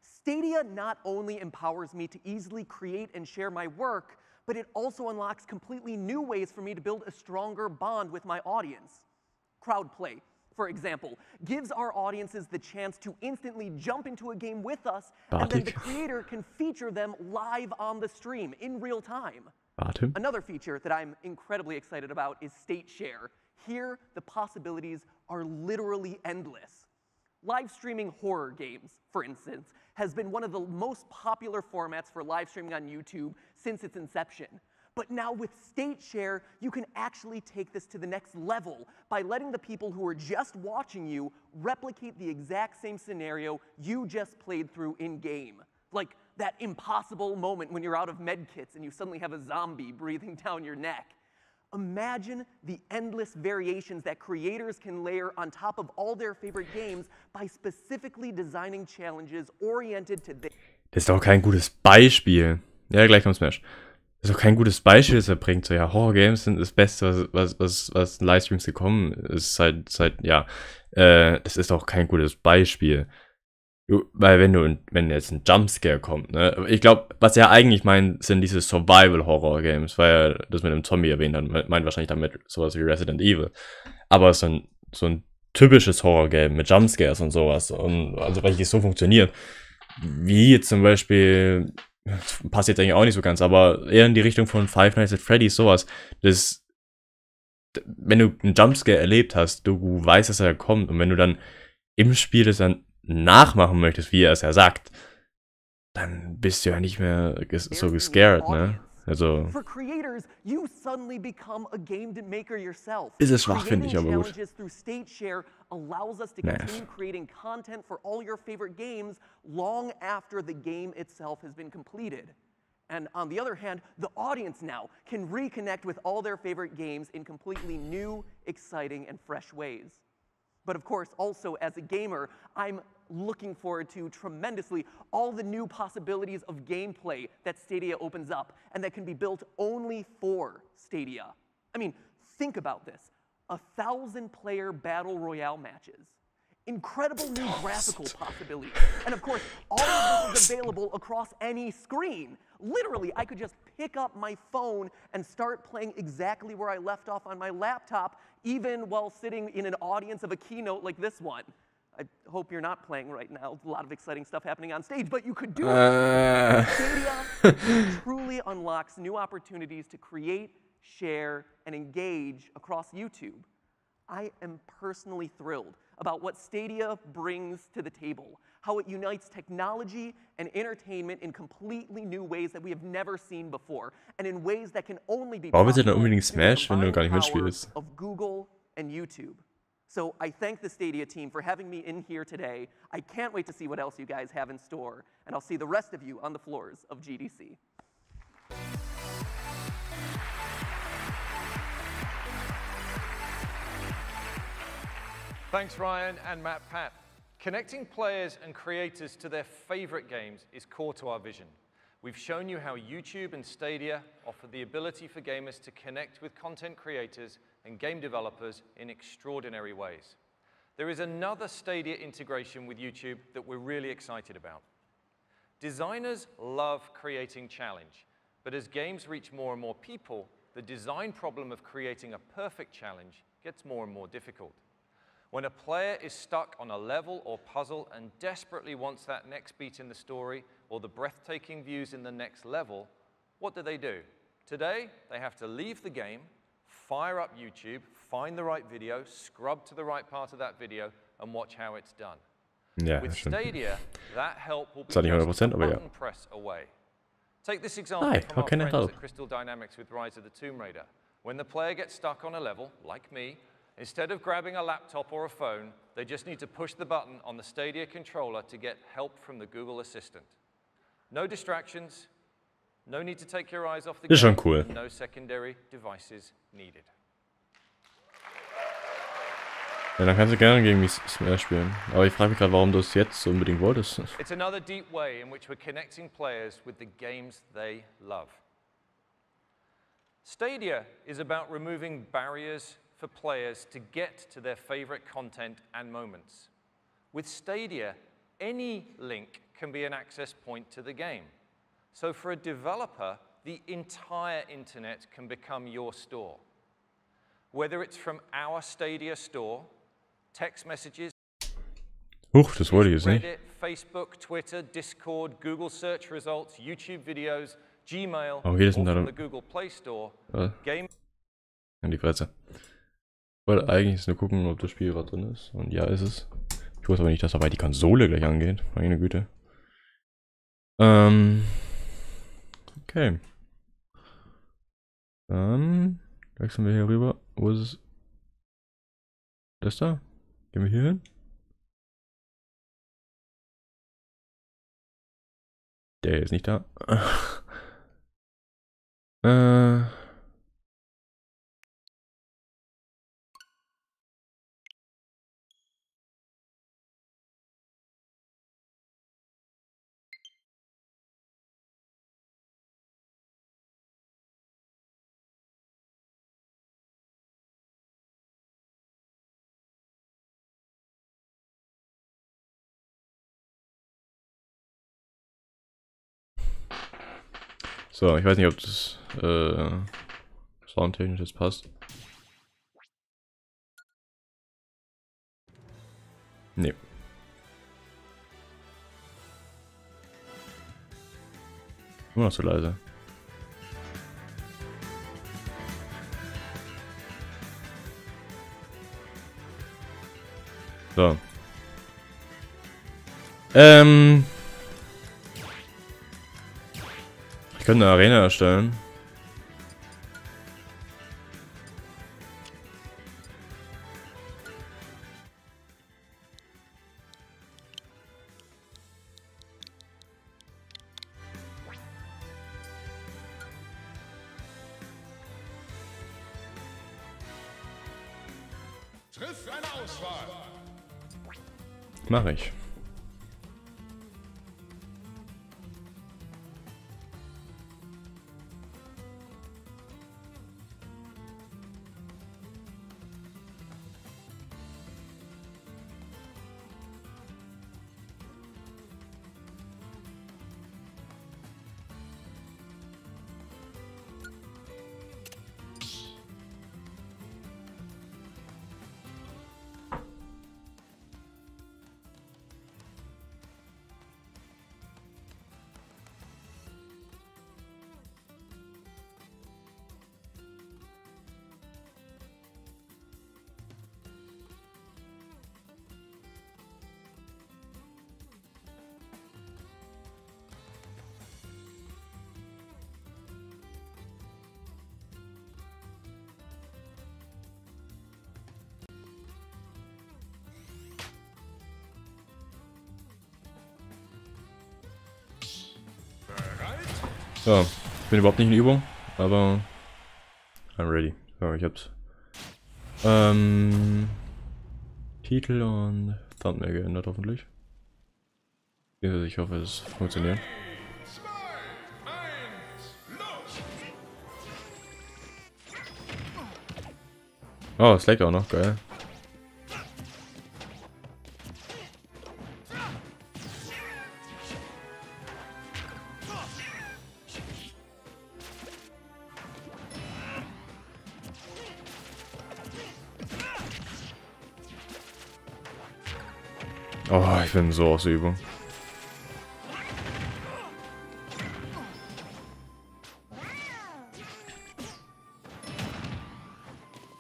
Stadia not only empowers me to easily create and share my work, but it also unlocks completely new ways for me to build a stronger bond with my audience. Crowd Play. for example, gives our audiences the chance to instantly jump into a game with us, and then the creator can feature them live on the stream in real time. Another feature that I'm incredibly excited about is State Share. Here, the possibilities are literally endless. Live streaming horror games, for instance, has been one of the most popular formats for live streaming on YouTube since its inception. But now with State Share, you can actually take this to the next level by letting the people who are just watching you replicate the exact same scenario you just played through in-game. Like that impossible moment when you're out of med kits and you suddenly have a zombie breathing down your neck. Imagine the endless variations that creators can layer on top of all their favorite games by specifically designing challenges oriented to their... Das ist doch kein gutes Beispiel. Ja, gleich kommt Smash. Das ist doch kein gutes Beispiel, das er bringt. So, ja, Horror-Games sind das Beste, was in Livestreams gekommen ist. Seit das ist doch kein gutes Beispiel. Weil wenn jetzt ein Jumpscare kommt, ne? Ich glaube, was er eigentlich meint, sind diese Survival-Horror-Games, weil er das mit dem Zombie erwähnt hat, meint wahrscheinlich damit sowas wie Resident Evil. Aber so ein typisches Horror-Game mit Jumpscares und sowas, und also welches so funktioniert, wie jetzt zum Beispiel, passt jetzt eigentlich auch nicht so ganz, aber eher in die Richtung von Five Nights at Freddy's, sowas, wenn du einen Jumpscare erlebt hast, du weißt, dass er kommt, und wenn du dann im Spiel das dann nachmachen möchtest, wie er es ja sagt, dann bist du ja nicht mehr so gescared, ne? Also For creators, you suddenly become a game maker yourself. Ist es schwach, finde ich, aber gut. Challenges through State Share allows us to continue creating content for all your favorite games long after the game itself has been completed. And on the other hand, the audience now can reconnect with all their favorite games in completely new, exciting, and fresh ways. But of course, also as a gamer, I'm looking forward to tremendously all the new possibilities of gameplay that Stadia opens up and that can be built only for Stadia. I mean, think about this. 1,000-player battle royale matches. Incredible new graphical possibilities. And of course, all of this is available across any screen. Literally, I could just pick up my phone and start playing exactly where I left off on my laptop, even while sitting in an audience of a keynote like this one. I hope you're not playing right now. A lot of exciting stuff happening on stage, but you could do it. Stadia truly unlocks new opportunities to create, share, and engage across YouTube. I am personally thrilled about what Stadia brings to the table, how it unites technology and entertainment in completely new ways that we have never seen before, and in ways that can only be Warum willst du dann unbedingt Smash, wenn du gar nicht mitspielst? Of Google and YouTube. So I thank the Stadia team for having me in here today. I can't wait to see what else you guys have in store, and I'll see the rest of you on the floors of GDC. Thanks, Ryan and Matt Pat. Connecting players and creators to their favorite games is core to our vision. We've shown you how YouTube and Stadia offer the ability for gamers to connect with content creators and game developers in extraordinary ways. There is another Stadia integration with YouTube that we're really excited about. Designers love creating challenge, but as games reach more and more people, the design problem of creating a perfect challenge gets more and more difficult. When a player is stuck on a level or puzzle and desperately wants that next beat in the story or the breathtaking views in the next level, what do? Today, they have to leave the game, fire up YouTube, find the right video, scrub to the right part of that video, and watch how it's done. Ja, With stimmt. Stadia, that help will be Zwar nicht just a 100%, aber ja. button press away. Take this example Hi, from how our can I friends help? at Crystal Dynamics with Rise of the Tomb Raider. When the player gets stuck on a level, like me, instead of grabbing a laptop or a phone, they just need to push the button on the Stadia controller to get help from the Google Assistant. No distractions, no need to take your eyes off the Ist game, schon cool. and no secondary devices needed. Ja, dann kannst du gerne gegen mich Smash spielen. Aber ich frage mich gerade, warum du es jetzt so unbedingt wolltest. It's another deep way in which we're connecting players with the games they love. Stadia is about removing barriers for players to get to their favorite content and moments. With Stadia, any link can be an access point to the game. So for a developer, the entire internet can become your store. Whether it's from our Stadia store, text messages, Huch, das wollte ich jetzt nicht. Reddit, Facebook, Twitter, Discord, Google Search Results, YouTube Videos, Gmail, Oh, hier ist or denn from da... the Google Play Store, Game... In die Fresse. Ich wollte eigentlich nur gucken, ob das Spiel gerade drin ist. Und ja, ist es. Ich wusste aber nicht, dass dabei die Konsole gleich angeht. Meine Güte. Okay. Dann wechseln wir hier rüber. Wo ist es? Das da? Gehen wir hier hin? Der ist nicht da. So, ich weiß nicht, ob das soundtechnisch jetzt passt. Nee. Immer noch so leise. So. Ich könnte eine Arena erstellen. Triff eine Auswahl. Mache ich. So, ich bin überhaupt nicht in Übung, aber I'm ready. So, ich hab's. Titel und Thumbnail geändert hoffentlich. Ich hoffe, es funktioniert. Oh, es leckt auch noch, geil. Oh, ich bin so aus der Übung.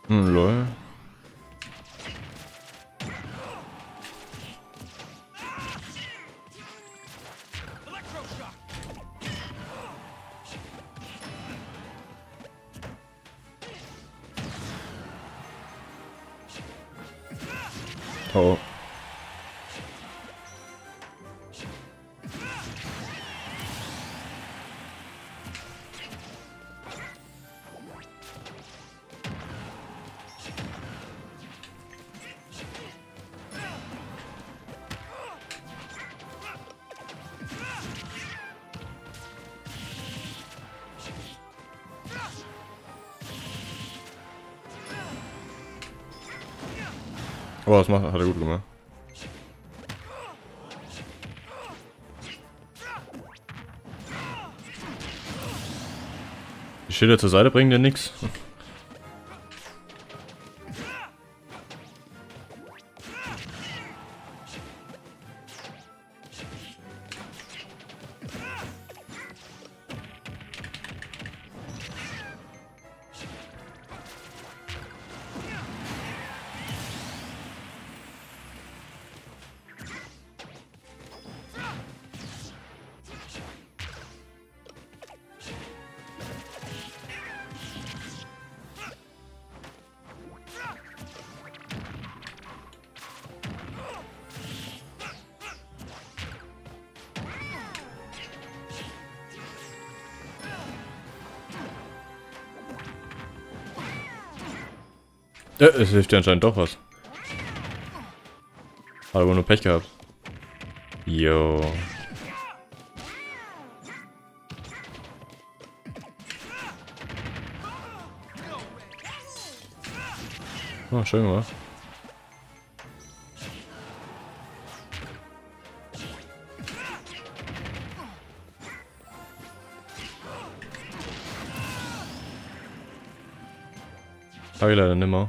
Lol. Oh. Oh, das hat er gut gemacht. Die Schilder zur Seite bringen dir nichts. Es hilft ja anscheinend doch was. Hat aber nur Pech gehabt. Jo. Oh, schön gemacht. Habe ich leider nimmer.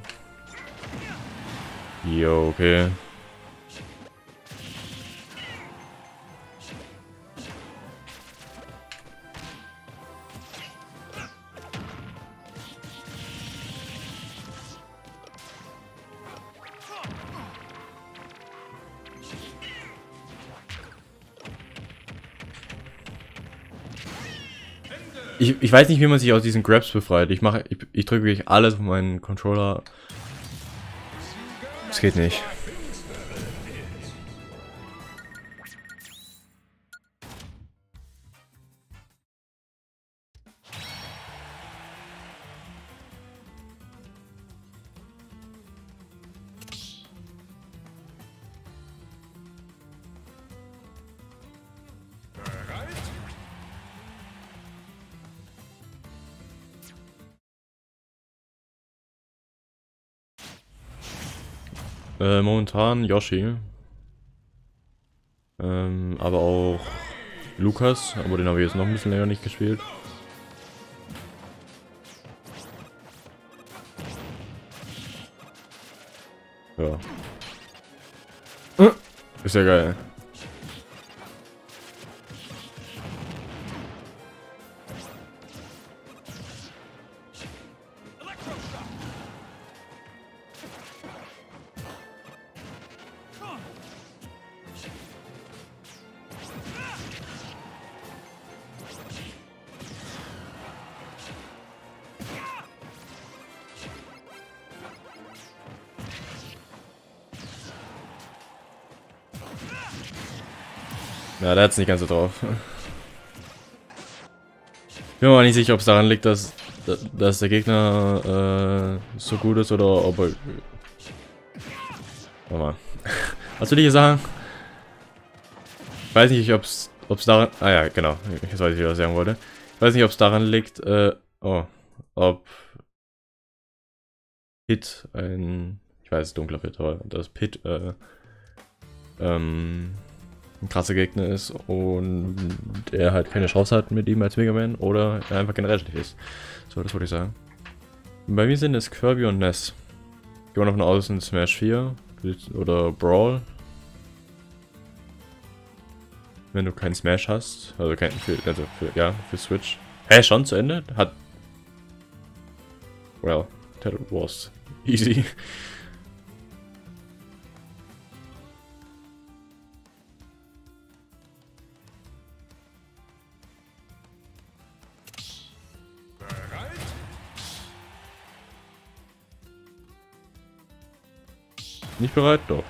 Jo, okay. Ich weiß nicht, wie man sich aus diesen Grabs befreit. Ich drücke wirklich alles auf meinen Controller. Das geht nicht. Momentan Yoshi. Aber auch Lukas, aber den habe ich jetzt noch ein bisschen länger nicht gespielt. Ja. Ist ja geil. Ja, der hat's nicht ganz so drauf. Ich bin mir aber nicht sicher, ob es daran liegt, dass der Gegner so gut ist oder ob er... Warte mal. Was will ich hier sagen? Ich weiß nicht, ob es daran... Ah ja, genau. Jetzt weiß ich, was ich sagen wollte. Ich weiß nicht, ob es daran liegt, ob Pit ein... Ich weiß, dunkler Pit, aber das Pit, ein krasser Gegner ist und er halt keine Chance hat mit ihm als Mega Man oder er einfach generell schlecht ist. So, das wollte ich sagen. Bei mir sind es Kirby und Ness. Gehen wir davon aus, in Smash 4 oder Brawl. Wenn du keinen Smash hast, also kein für Switch. Hä, schon zu Ende? Well, that was easy. Nicht bereit? Doch.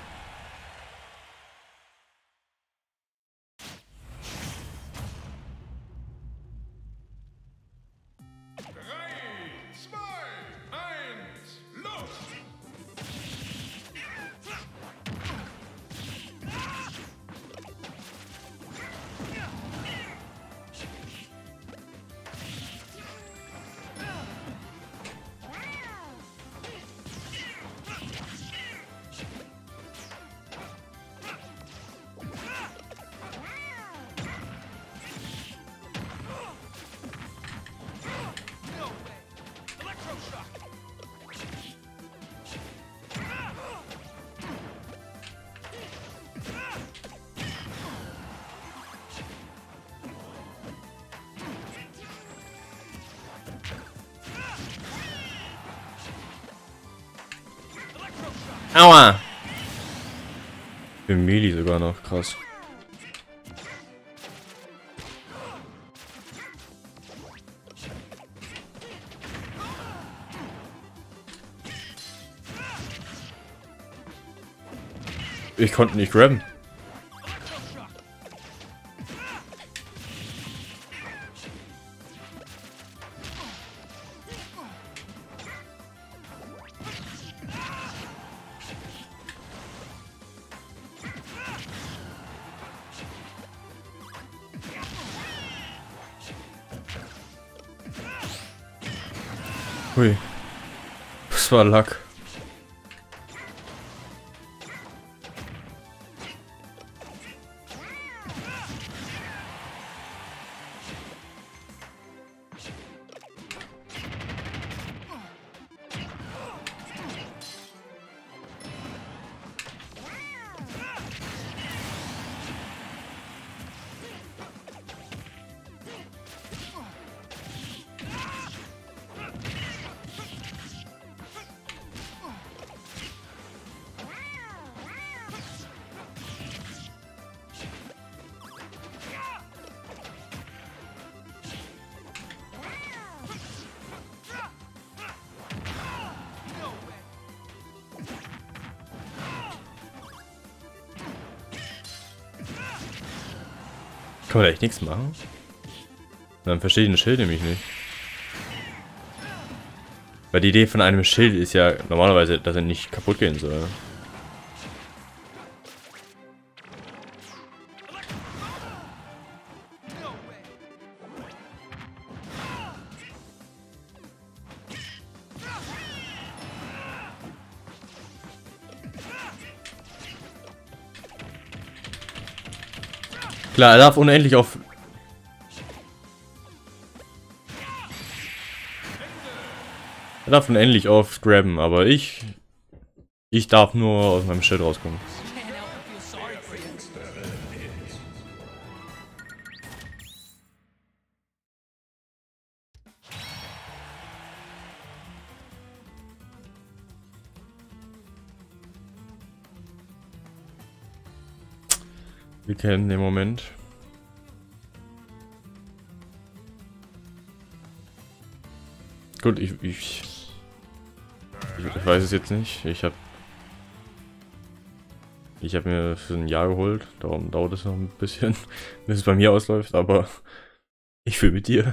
Aua! Für Melee sogar noch, krass. Ich konnte nicht grabben. Hui. Das war Lack. Kann man da echt nichts machen? Dann verstehe ich ein Schild nämlich nicht. Weil die Idee von einem Schild ist ja normalerweise, dass er nicht kaputt gehen soll. Klar, er darf unendlich auf... Er darf unendlich oft grabben, aber ich darf nur aus meinem Schild rauskommen. Wir kennen den Moment. Gut, ich weiß es jetzt nicht. Ich habe mir für ein Jahr geholt. Darum dauert es noch ein bisschen, bis es bei mir ausläuft. Aber ich will mit dir.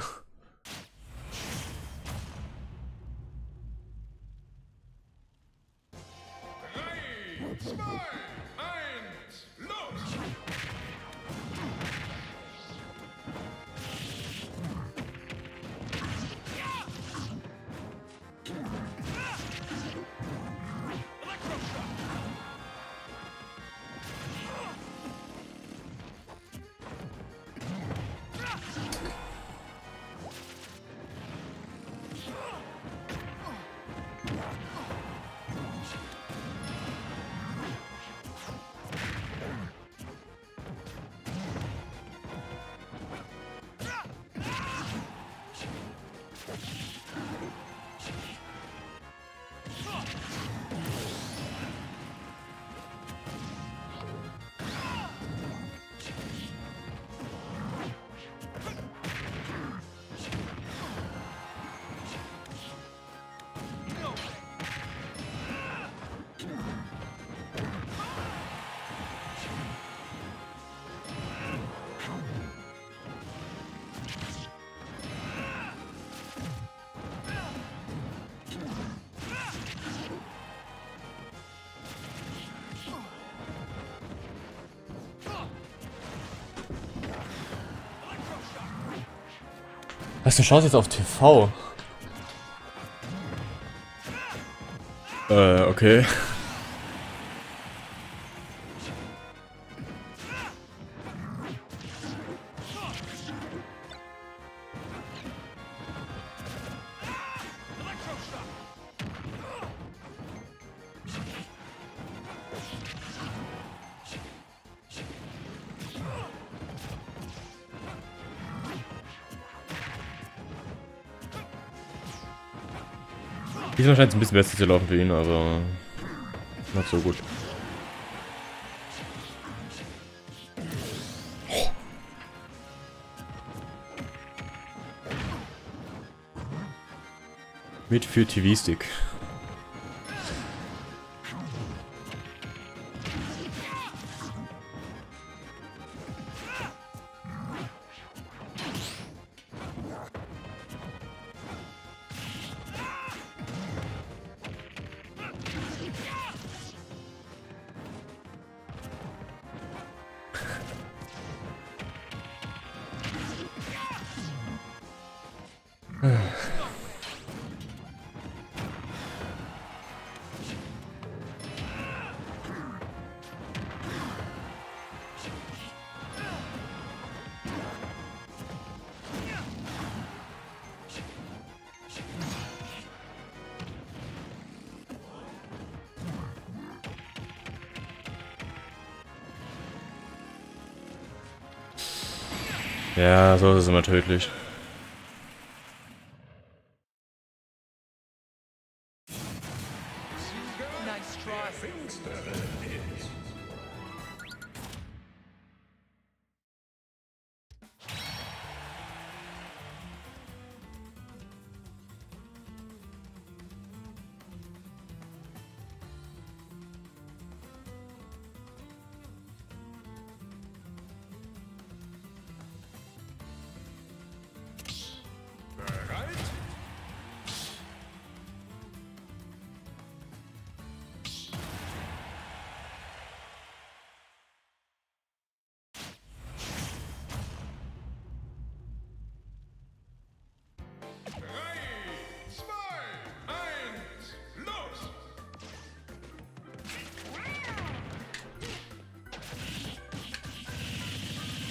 Was, du schaust jetzt auf TV? Okay. Diesmal scheint es ein bisschen besser zu laufen für ihn, aber not so gut. Mit für TV-Stick. Ja, so ist es immer tödlich.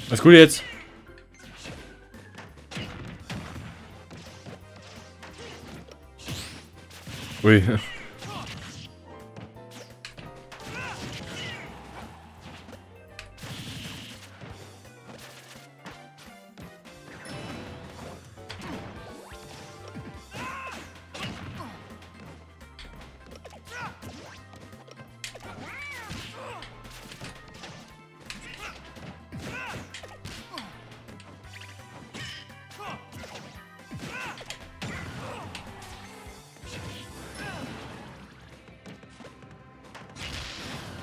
Alles gut jetzt? Ui.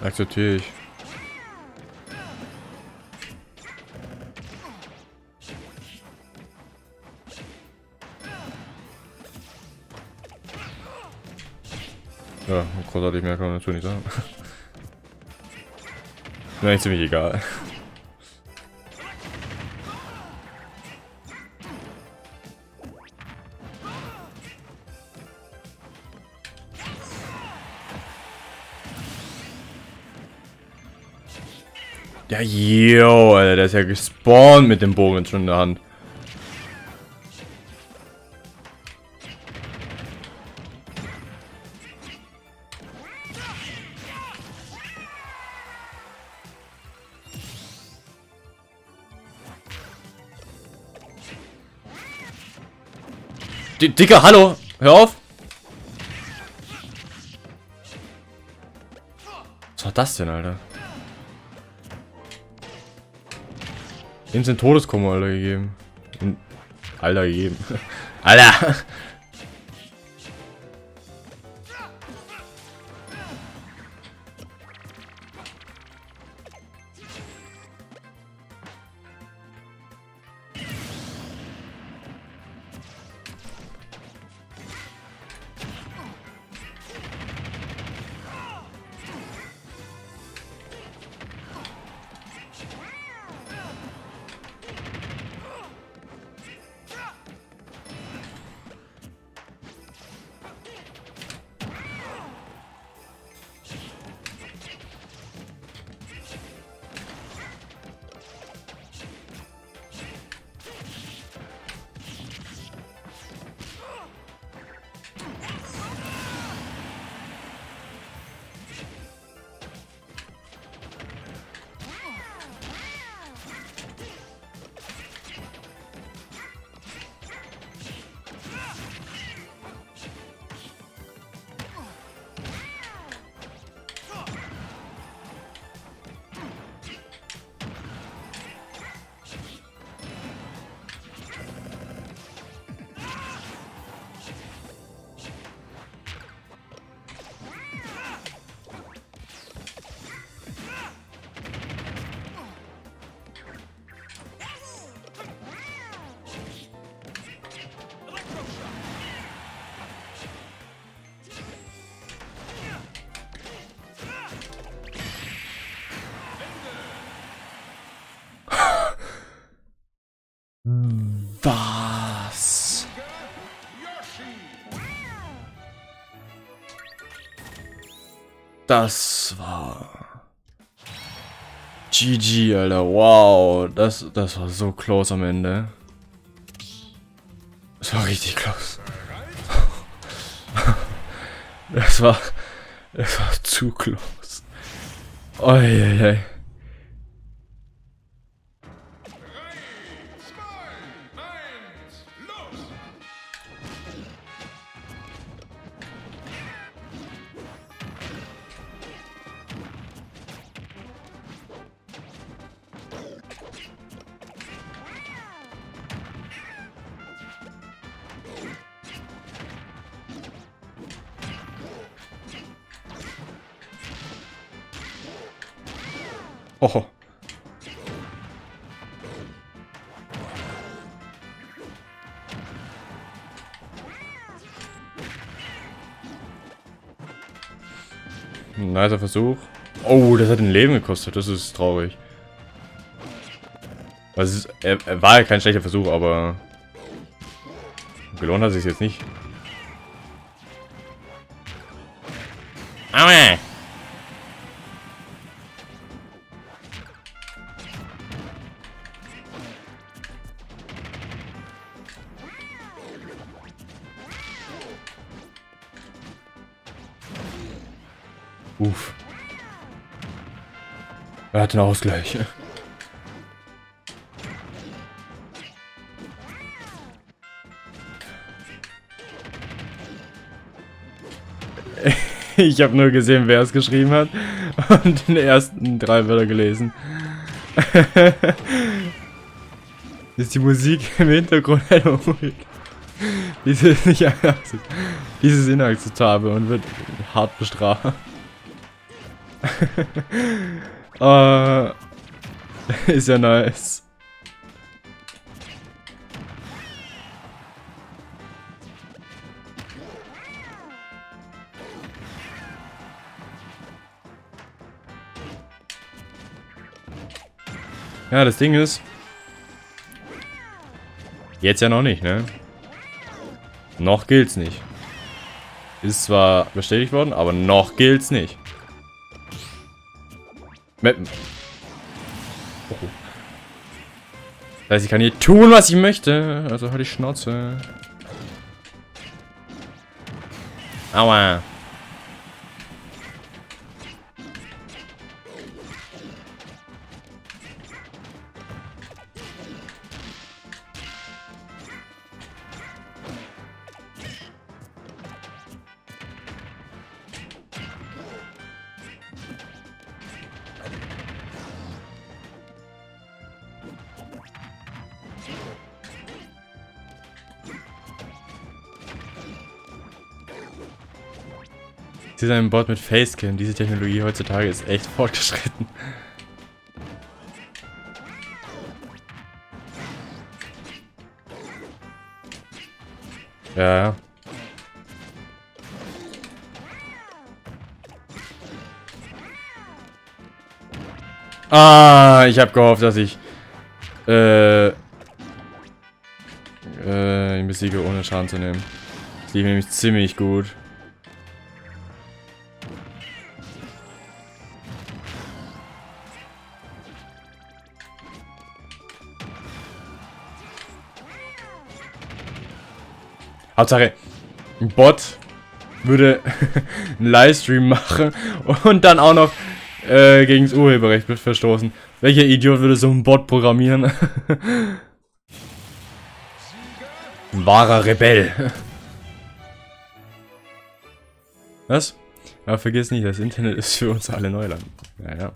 Akzeptiere ich. Ja, großartig mehr kann man natürlich nicht sagen. Ist mir eigentlich ziemlich egal. Ja, yo, Alter, der ist ja gespawnt mit dem Bogen schon in der Hand. Dicker, hallo, hör auf. Was war das denn, Alter? Ihm sind Todeskummer, Alter, gegeben. Alter, gegeben. Alter! Was? Das war GG, Alter. Wow, das war so close am Ende. Das war richtig close. Das war zu close. Oi. Oh. Nicer Versuch. Oh, das hat ein Leben gekostet. Das ist traurig. Also er war ja kein schlechter Versuch, aber gelohnt hat sich jetzt nicht. Aua! Uff. Er hat den Ausgleich. Ich habe nur gesehen, wer es geschrieben hat und den ersten 3 Wörter gelesen. Ist die Musik im Hintergrund ruhig? Diese ist nicht dieses inakzeptabel und wird hart bestraft. Ist ja nice. Ja, das Ding ist, jetzt ja noch nicht, ne? Noch gilt's nicht. Ist zwar bestätigt worden, aber noch gilt's nicht. Oh. Das heißt, ich kann hier tun, was ich möchte. Also halt die Schnauze. Aua. Sie sind ein Bot mit Facecam. Diese Technologie heutzutage ist echt fortgeschritten. Ja. Ah, ich habe gehofft, dass ich ihn besiege, ohne Schaden zu nehmen. Das lief nämlich ziemlich gut. Hauptsache, ein Bot würde einen Livestream machen und dann auch noch gegen das Urheberrecht verstoßen. Welcher Idiot würde so einen Bot programmieren? Ein wahrer Rebell. Was? Aber vergiss nicht, das Internet ist für uns alle Neuland. Ja, ja.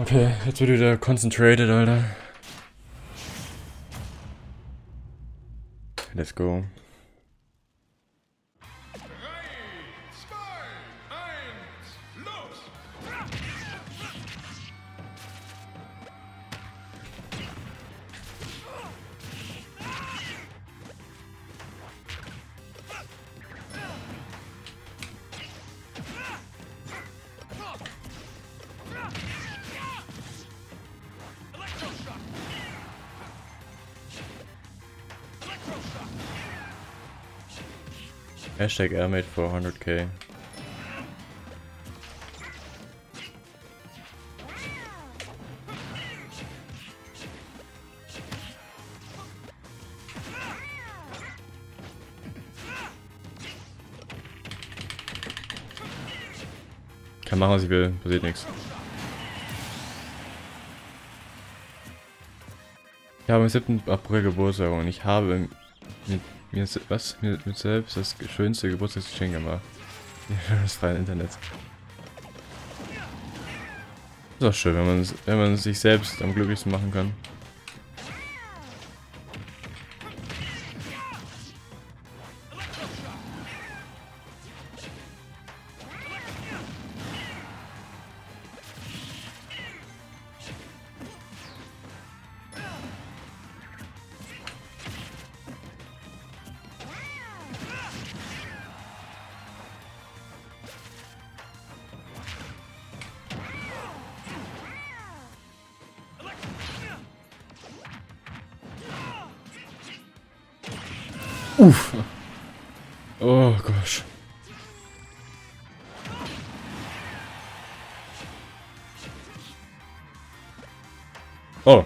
Okay, jetzt wird wieder concentrated, Alter. Let's go. Hashtag AirMate for 100k. Kann machen, was ich will, passiert nichts. Ich habe am 7. April Geburtstag und ich habe mir selbst das schönste Geburtstagsgeschenk gemacht. Das freie Internet. Ist auch schön, wenn man sich selbst am glücklichsten machen kann. Uff. Oh Gott. Oh.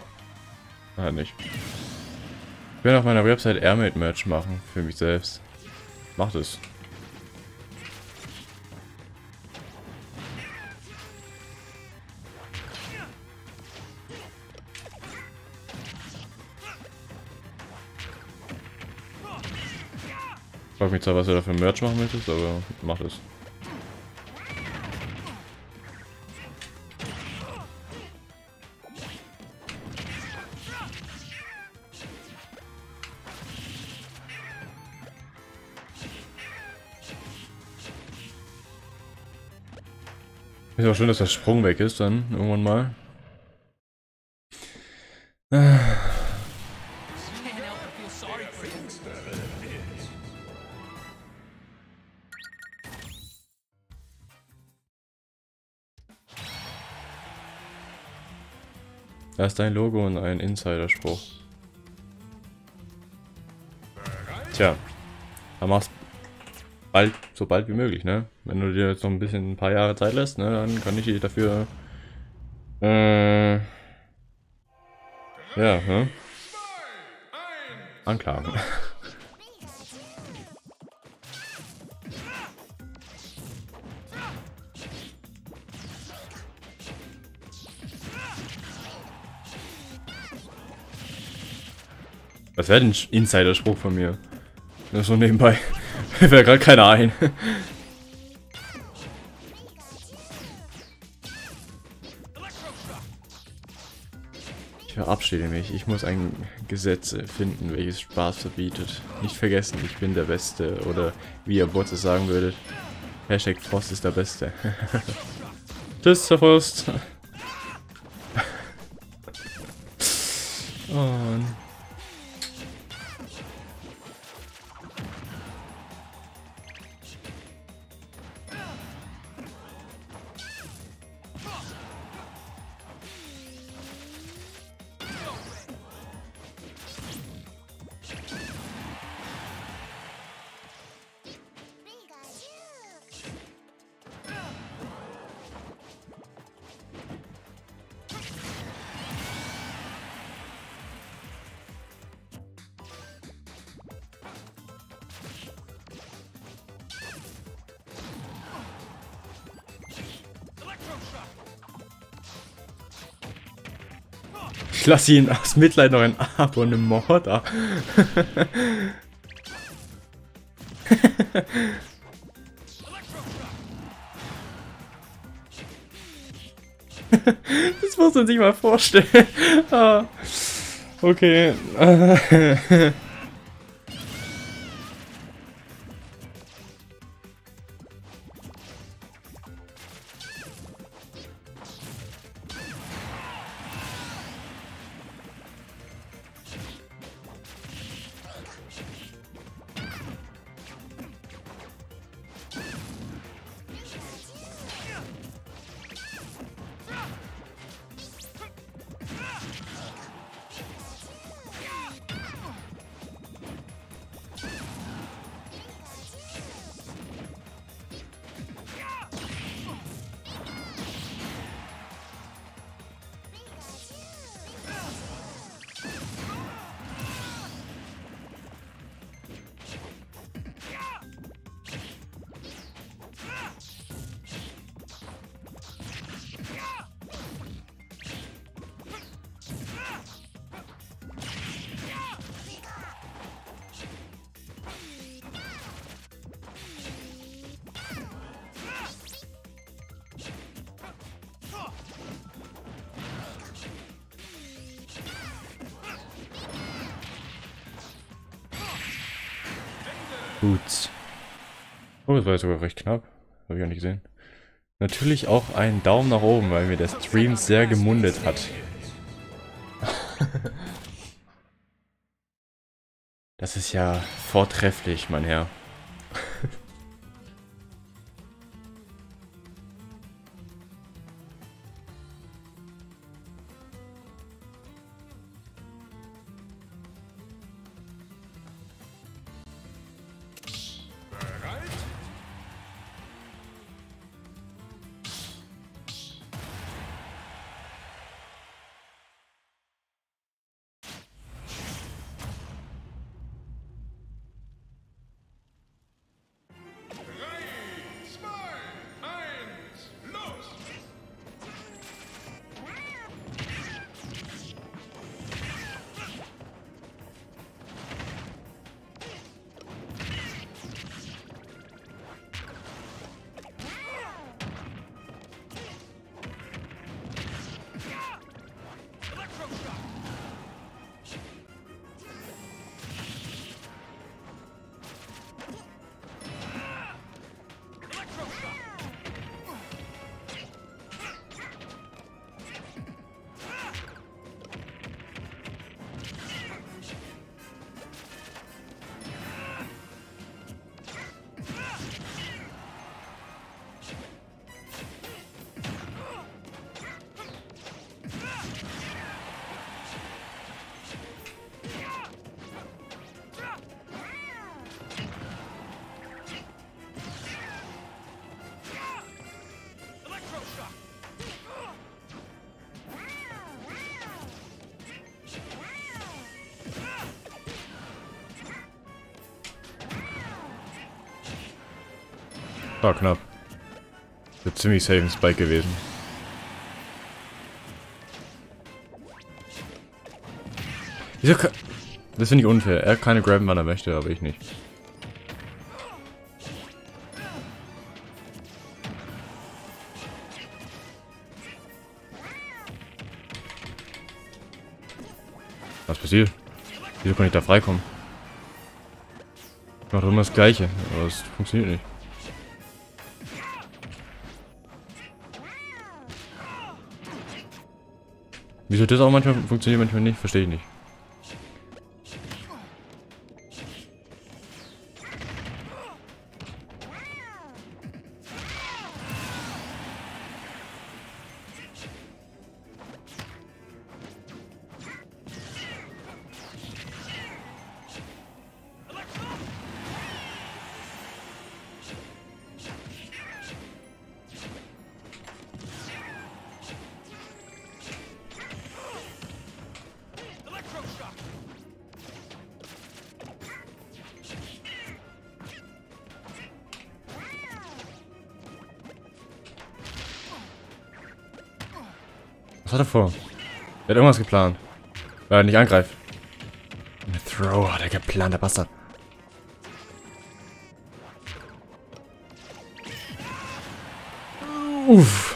Nicht. Ich will auf meiner Website AirMate Merch machen für mich selbst. Macht es. Ich frage mich zwar, was du da für Merch machen möchtest, aber mach es. Ist auch schön, dass der Sprung weg ist dann irgendwann mal. Da ist dein Logo und ein Insiderspruch. Tja, dann mach's bald, so bald wie möglich, ne? Wenn du dir jetzt noch ein paar Jahre Zeit lässt, ne, dann kann ich dich dafür ja, ne? Anklagen. Das wäre ein Insiderspruch von mir. Das so nebenbei. Mir fällt gerade keiner ein. Ich verabschiede mich. Ich muss ein Gesetz finden, welches Spaß verbietet. Nicht vergessen, ich bin der Beste. Oder wie ihr Bots es sagen würdet. Hashtag Frost ist der Beste. Tschüss, Herr Frost. Oh Mann. Ich lasse ihn aus Mitleid noch ein Abonnement da. Das muss man sich mal vorstellen. Ah, okay. Boots. Oh, das war jetzt sogar recht knapp. Habe ich gar nicht gesehen. Natürlich auch einen Daumen nach oben, weil mir der Stream sehr gemundet hat. Das ist ja vortrefflich, mein Herr. War knapp. Wird ziemlich safe ein Spike gewesen. Wieso kann... Das finde ich unfair. Er kann keine grabben, wann er möchte, aber ich nicht. Was passiert? Wieso kann ich da freikommen? Ich mache doch immer das Gleiche, aber es funktioniert nicht. Wieso das auch manchmal funktioniert, manchmal nicht, verstehe ich nicht. Was hat er vor? Er hat irgendwas geplant. Weil er nicht angreift. Eine Throw hat er geplant, der Bastard. Uff.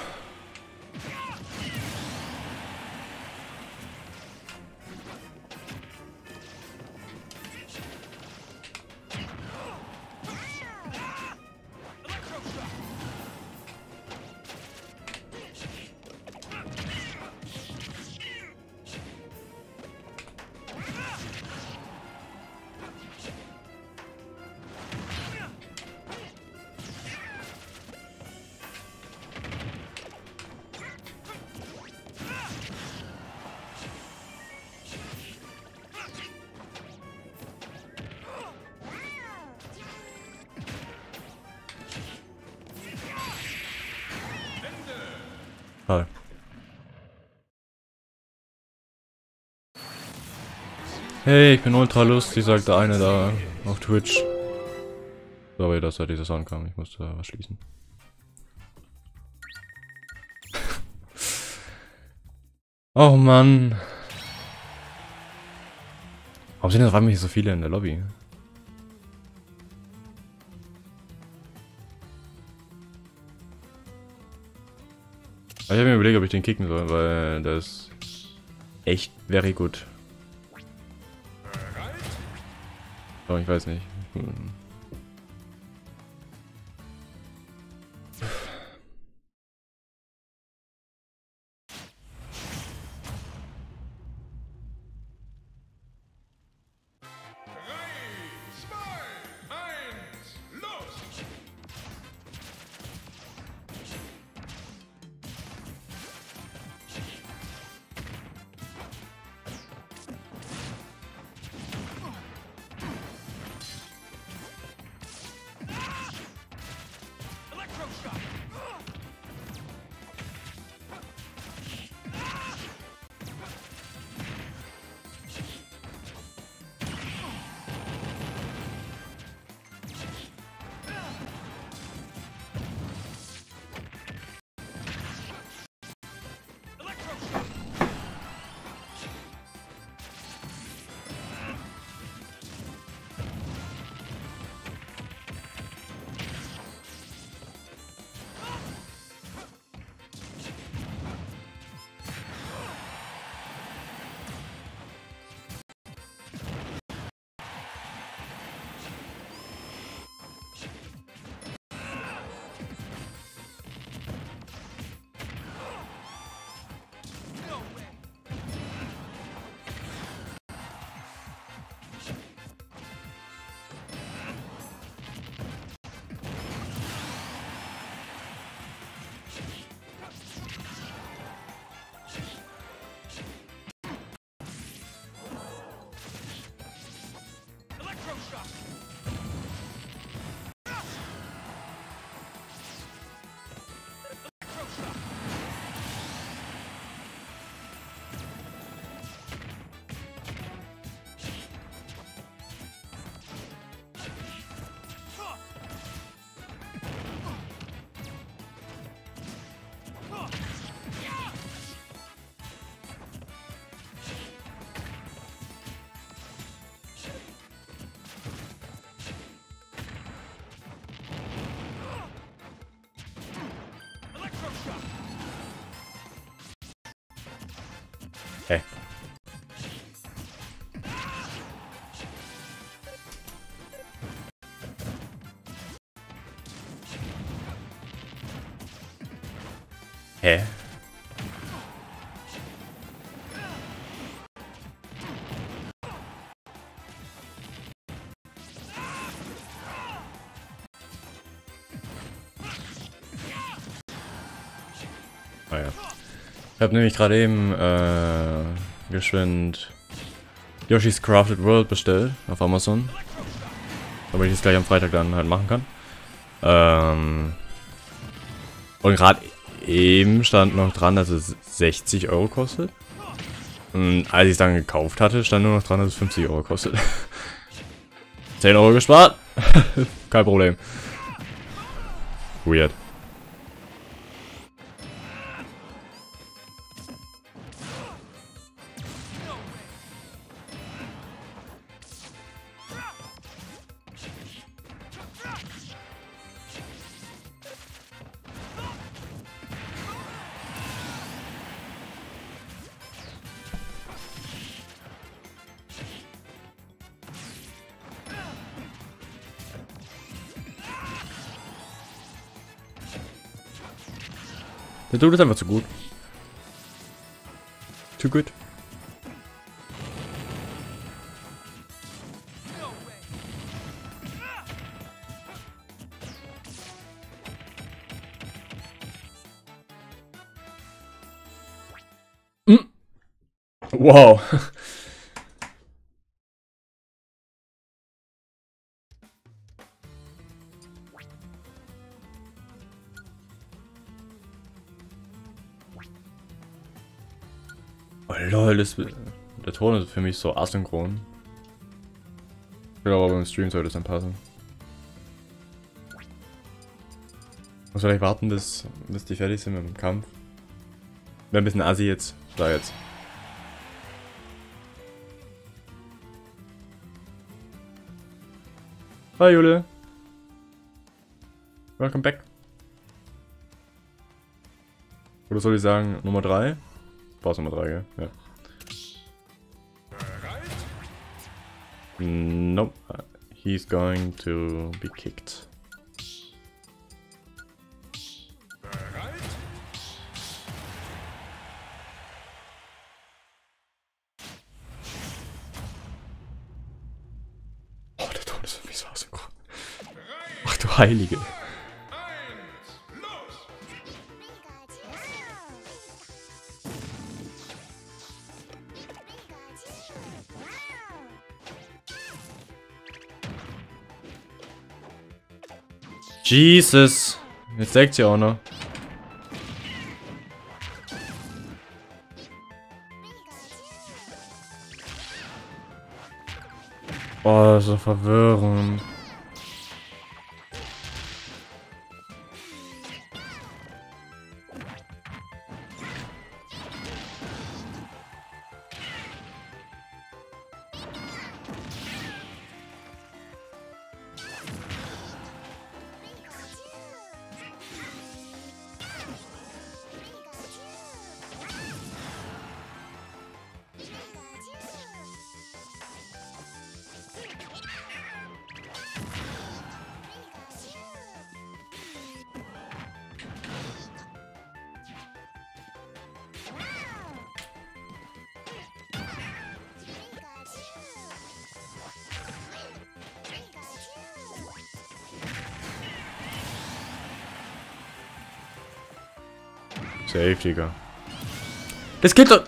Hi. Hey, ich bin ultra lustig, sagt der eine da auf Twitch. Sorry, dass da dieser Sound kam, ich musste was schließen. Oh Mann. Warum sind denn auf einmal hier so viele in der Lobby? Ich habe mir überlegt, ob ich den kicken soll, weil das echt very gut. Oh, ich weiß nicht. Hä? Hä? Ah ja. Ich habe nämlich gerade eben geschwind Yoshi's Crafted World bestellt auf Amazon. Damit ich es gleich am Freitag dann halt machen kann. Und gerade eben stand noch dran, dass es 60 Euro kostet. Und als ich es dann gekauft hatte, stand nur noch dran, dass es 50 Euro kostet. 10 Euro gespart. Kein Problem. Weird. Der Dude ist einfach zu gut. Too good. Wow. Oh lol, der Ton ist für mich so asynchron. Ich glaube aber beim Stream sollte es dann passen. Muss vielleicht warten, bis die fertig sind mit dem Kampf. Wäre ein bisschen assi jetzt. Da jetzt. Hi Jule. Welcome back. Oder soll ich sagen, Nummer 3? Brauchst Nummer 3, gell? Ja. Nope. He's going to be kicked. Oh, der Ton ist für mich so asynchron. Ach du Heilige. Jesus. Jetzt sagt sie auch noch. Oh, so verwirrend. Safe, Digga. Das geht doch...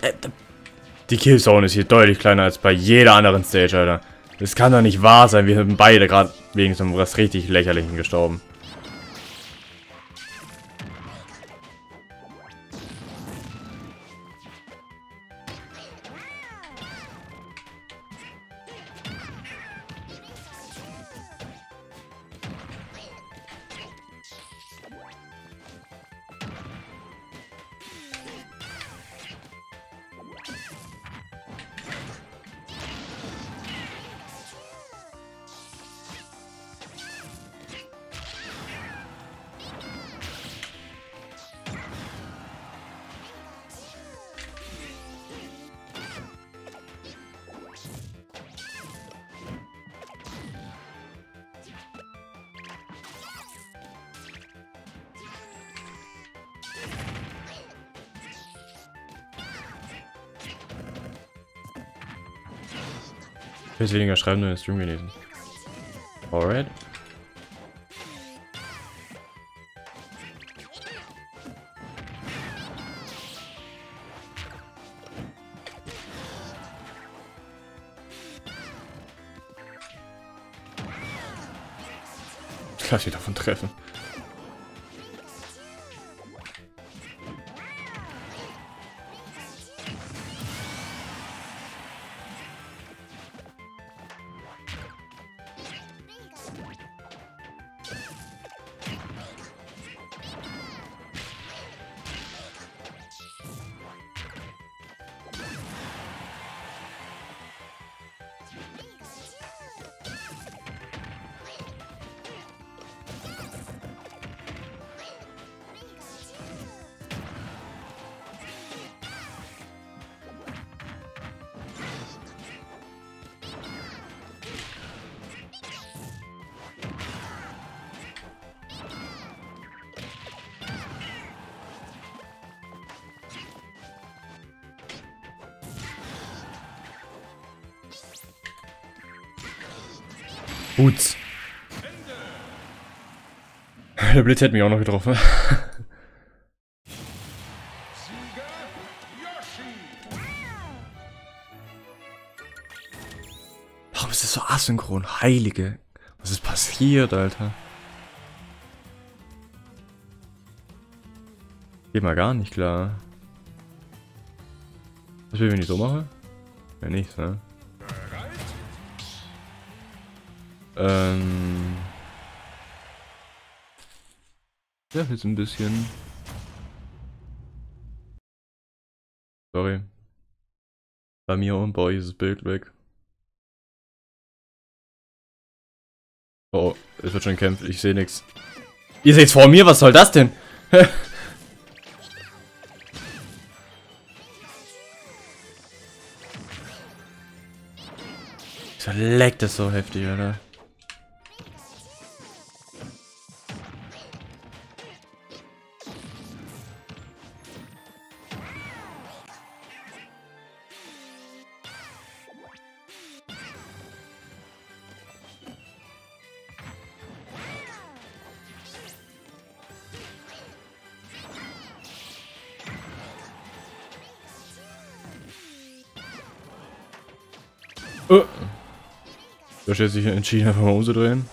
die Killzone ist hier deutlich kleiner als bei jeder anderen Stage, Alter. Das kann doch nicht wahr sein. Wir sind beide gerade wegen so was richtig Lächerlichen gestorben. Ich will weniger schreiben, nur den Stream genießen. Alright. Ich lasse mich davon treffen. Gut. Der Blitz hätte mich auch noch getroffen. Warum ist das so asynchron? Heilige. Was ist passiert, Alter? Geht mal gar nicht klar. Was will, wenn ich so mache? Ja, nichts, ne? Ja, jetzt ein bisschen. Sorry. Bei mir und bei euch ist das Bild weg. Oh, es wird schon gekämpft. Ich sehe nichts. Ihr seht's vor mir? Was soll das denn? So leckt es so heftig, Alter. Oh. Du hast jetzt sich entschieden, einfach mal umzudrehen.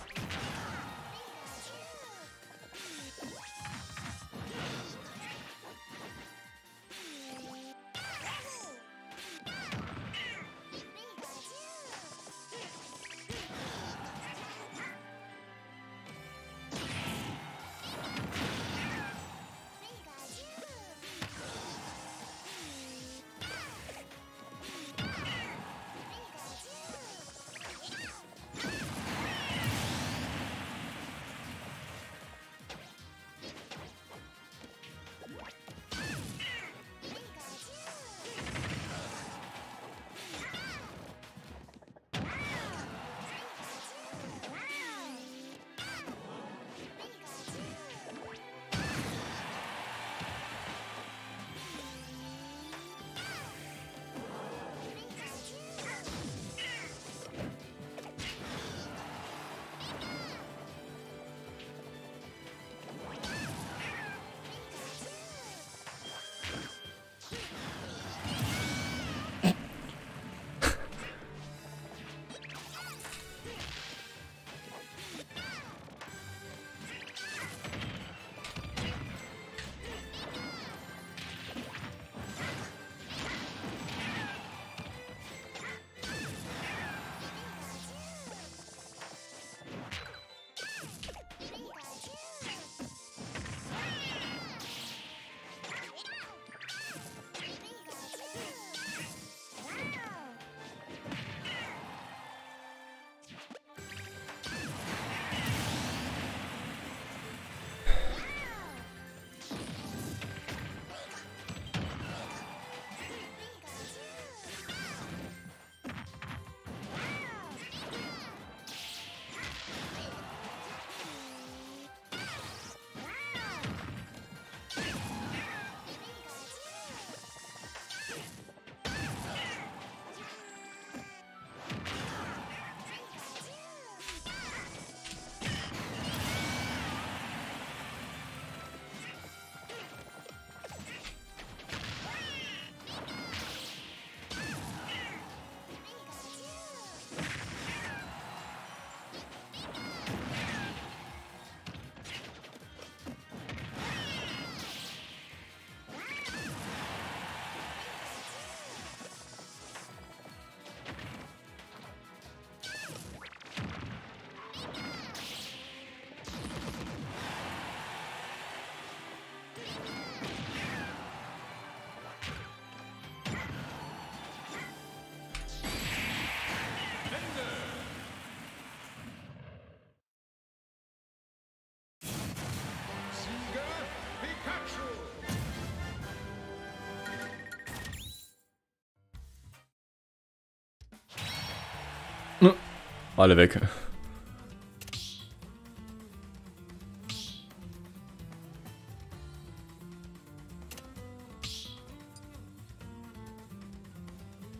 Alle weg.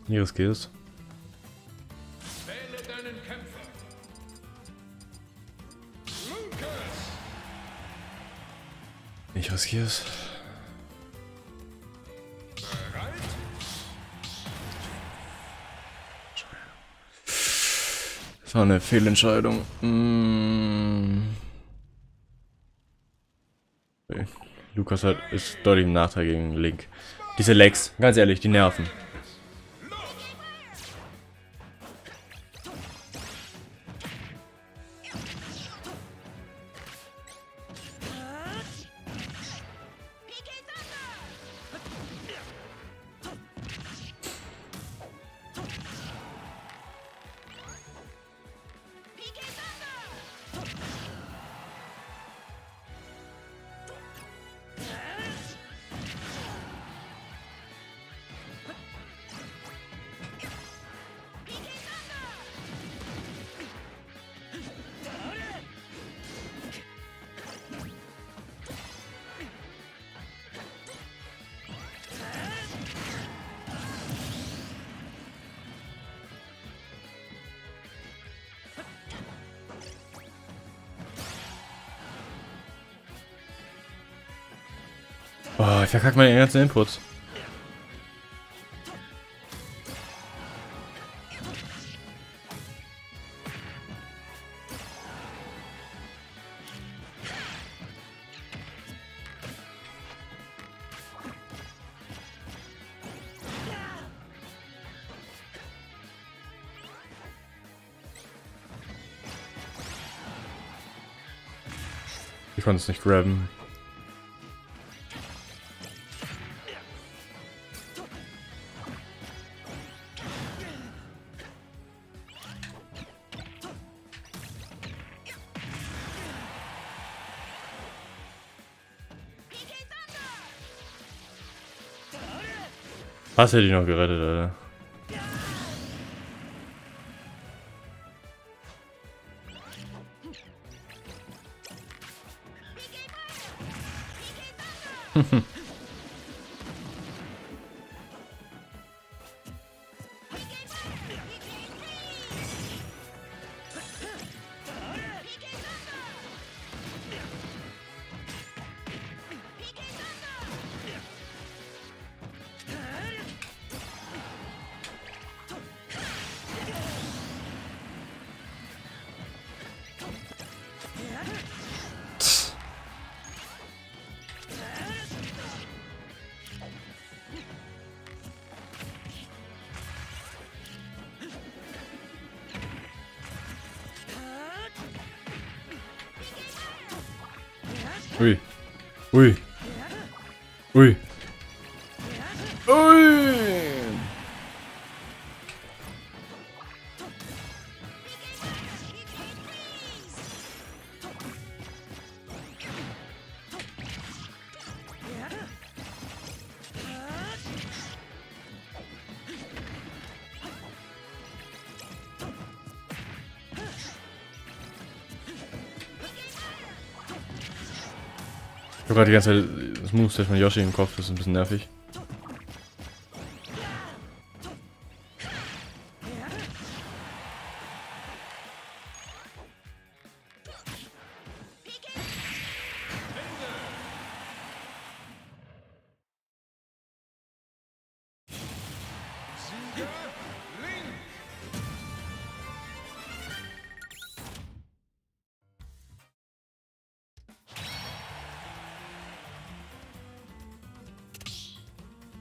Hier riskiere es. Wähle deinen Kämpfer. Lucas! Ich riskiere es. Bereit? Das war eine Fehlentscheidung. Okay. Lukas ist deutlich im Nachteil gegen Link. Diese Lags, ganz ehrlich, die nerven. Boah, ich verkacke meine ganzen Inputs. Ich konnte es nicht grabben. Was hätte ich noch gerettet, Alter? Ui. Ui. Ui. Ui. Ich habe gerade die ganze Zeit das Moveset von Yoshi im Kopf, das ist ein bisschen nervig.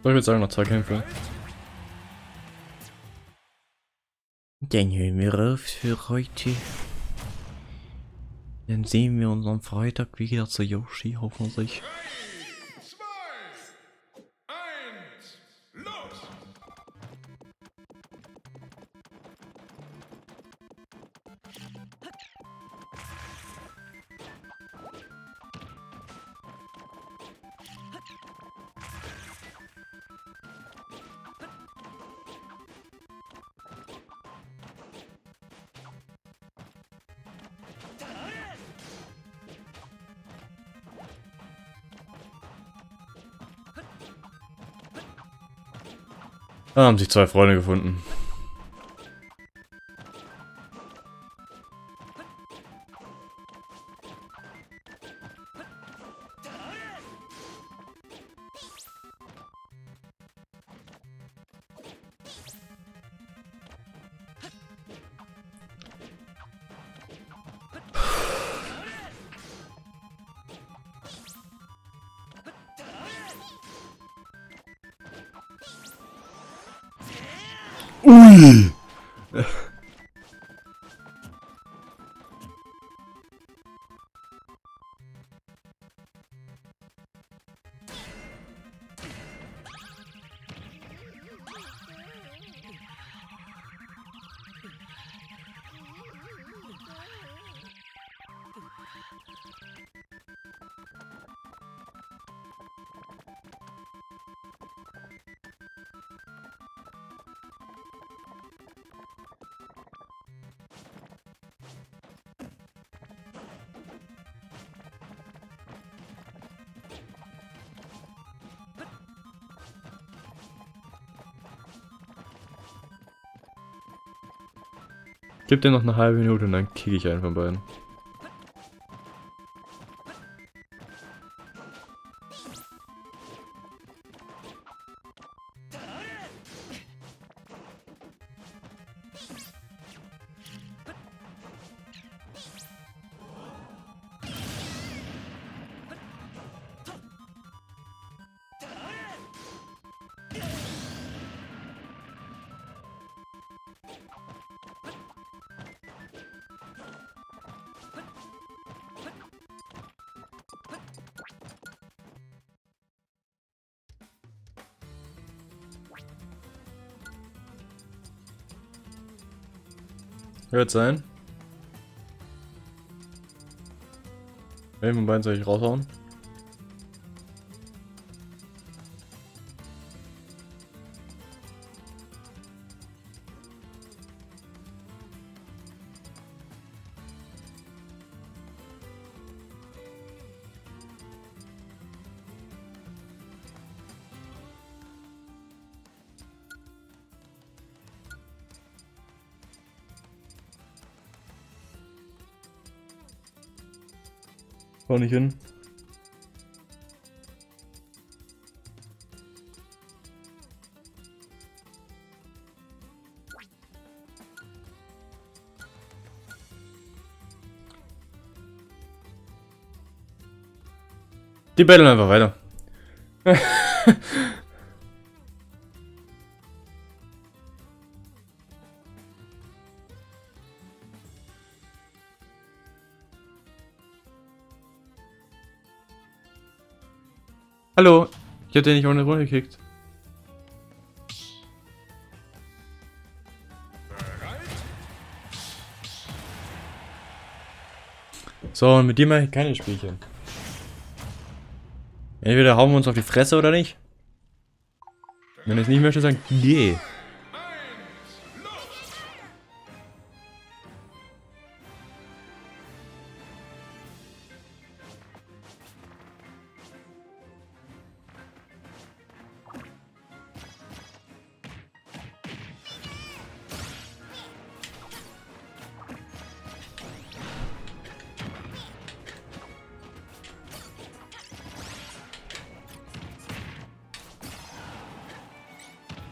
So, ich würde sagen, noch 2 Kämpfe. Dann hören wir auf für heute. Dann sehen wir uns am Freitag wieder zu Yoshi, hoffentlich. Da haben sich zwei Freunde gefunden. Ui! Gib dir noch eine halbe Minute und dann kick ich einen von beiden. Wird sein. Welchen von beiden soll ich raushauen? Auch nicht hin. Die betteln einfach weiter. Hallo, ich hab den nicht ohne Runde gekickt. So, und mit dir mache ich keine Spielchen. Entweder hauen wir uns auf die Fresse oder nicht. Wenn du es nicht möchtest, dann geh.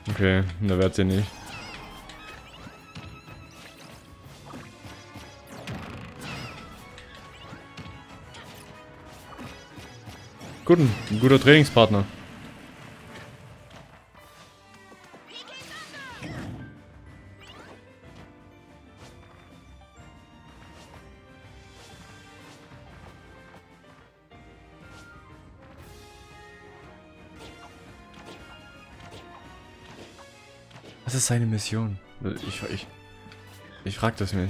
Okay, da wird's ja nicht. Ein guter Trainingspartner. Was ist seine Mission? Ich frag das mich.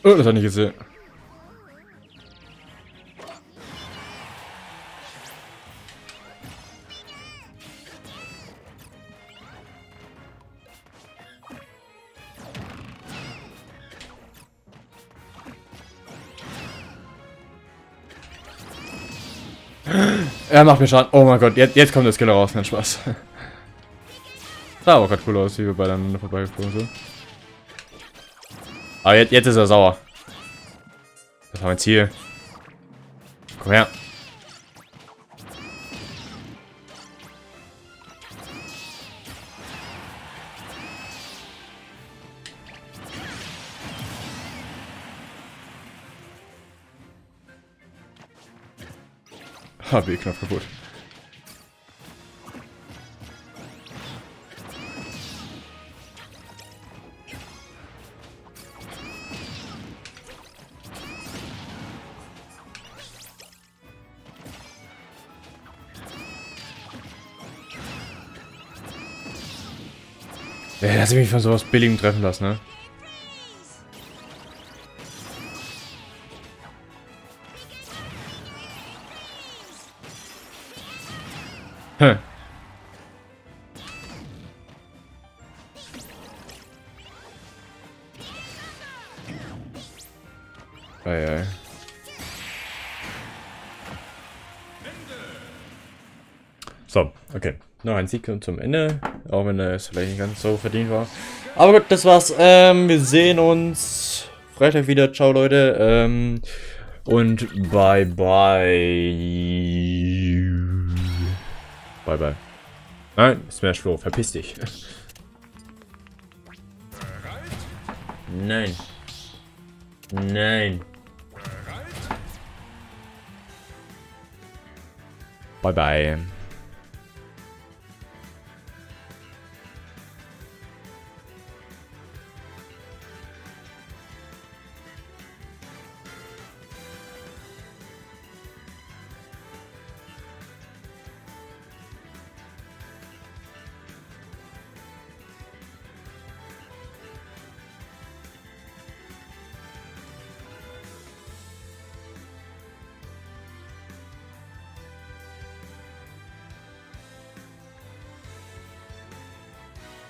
Oh, das hat nicht gesehen. Er macht mir Schaden. Oh mein Gott, jetzt kommt der Skill raus. Nein, Spaß. Sah aber gerade cool aus, wie wir beide aneinander vorbeigeflogen sind. Aber jetzt ist er sauer. Das war mein Ziel. Komm her. B-Knopf kaputt. Ja, lass mich von sowas Billigem treffen lassen, ne? Hm. Ei. So, okay. Noch ein Sieg zum Ende, auch wenn es vielleicht nicht ganz so verdient war. Aber gut, das war's. Wir sehen uns Freitag wieder. Ciao, Leute. Und bye bye. Bye bye. Nein, Smash Flow, verpiss dich. Nein. Nein. Bye bye.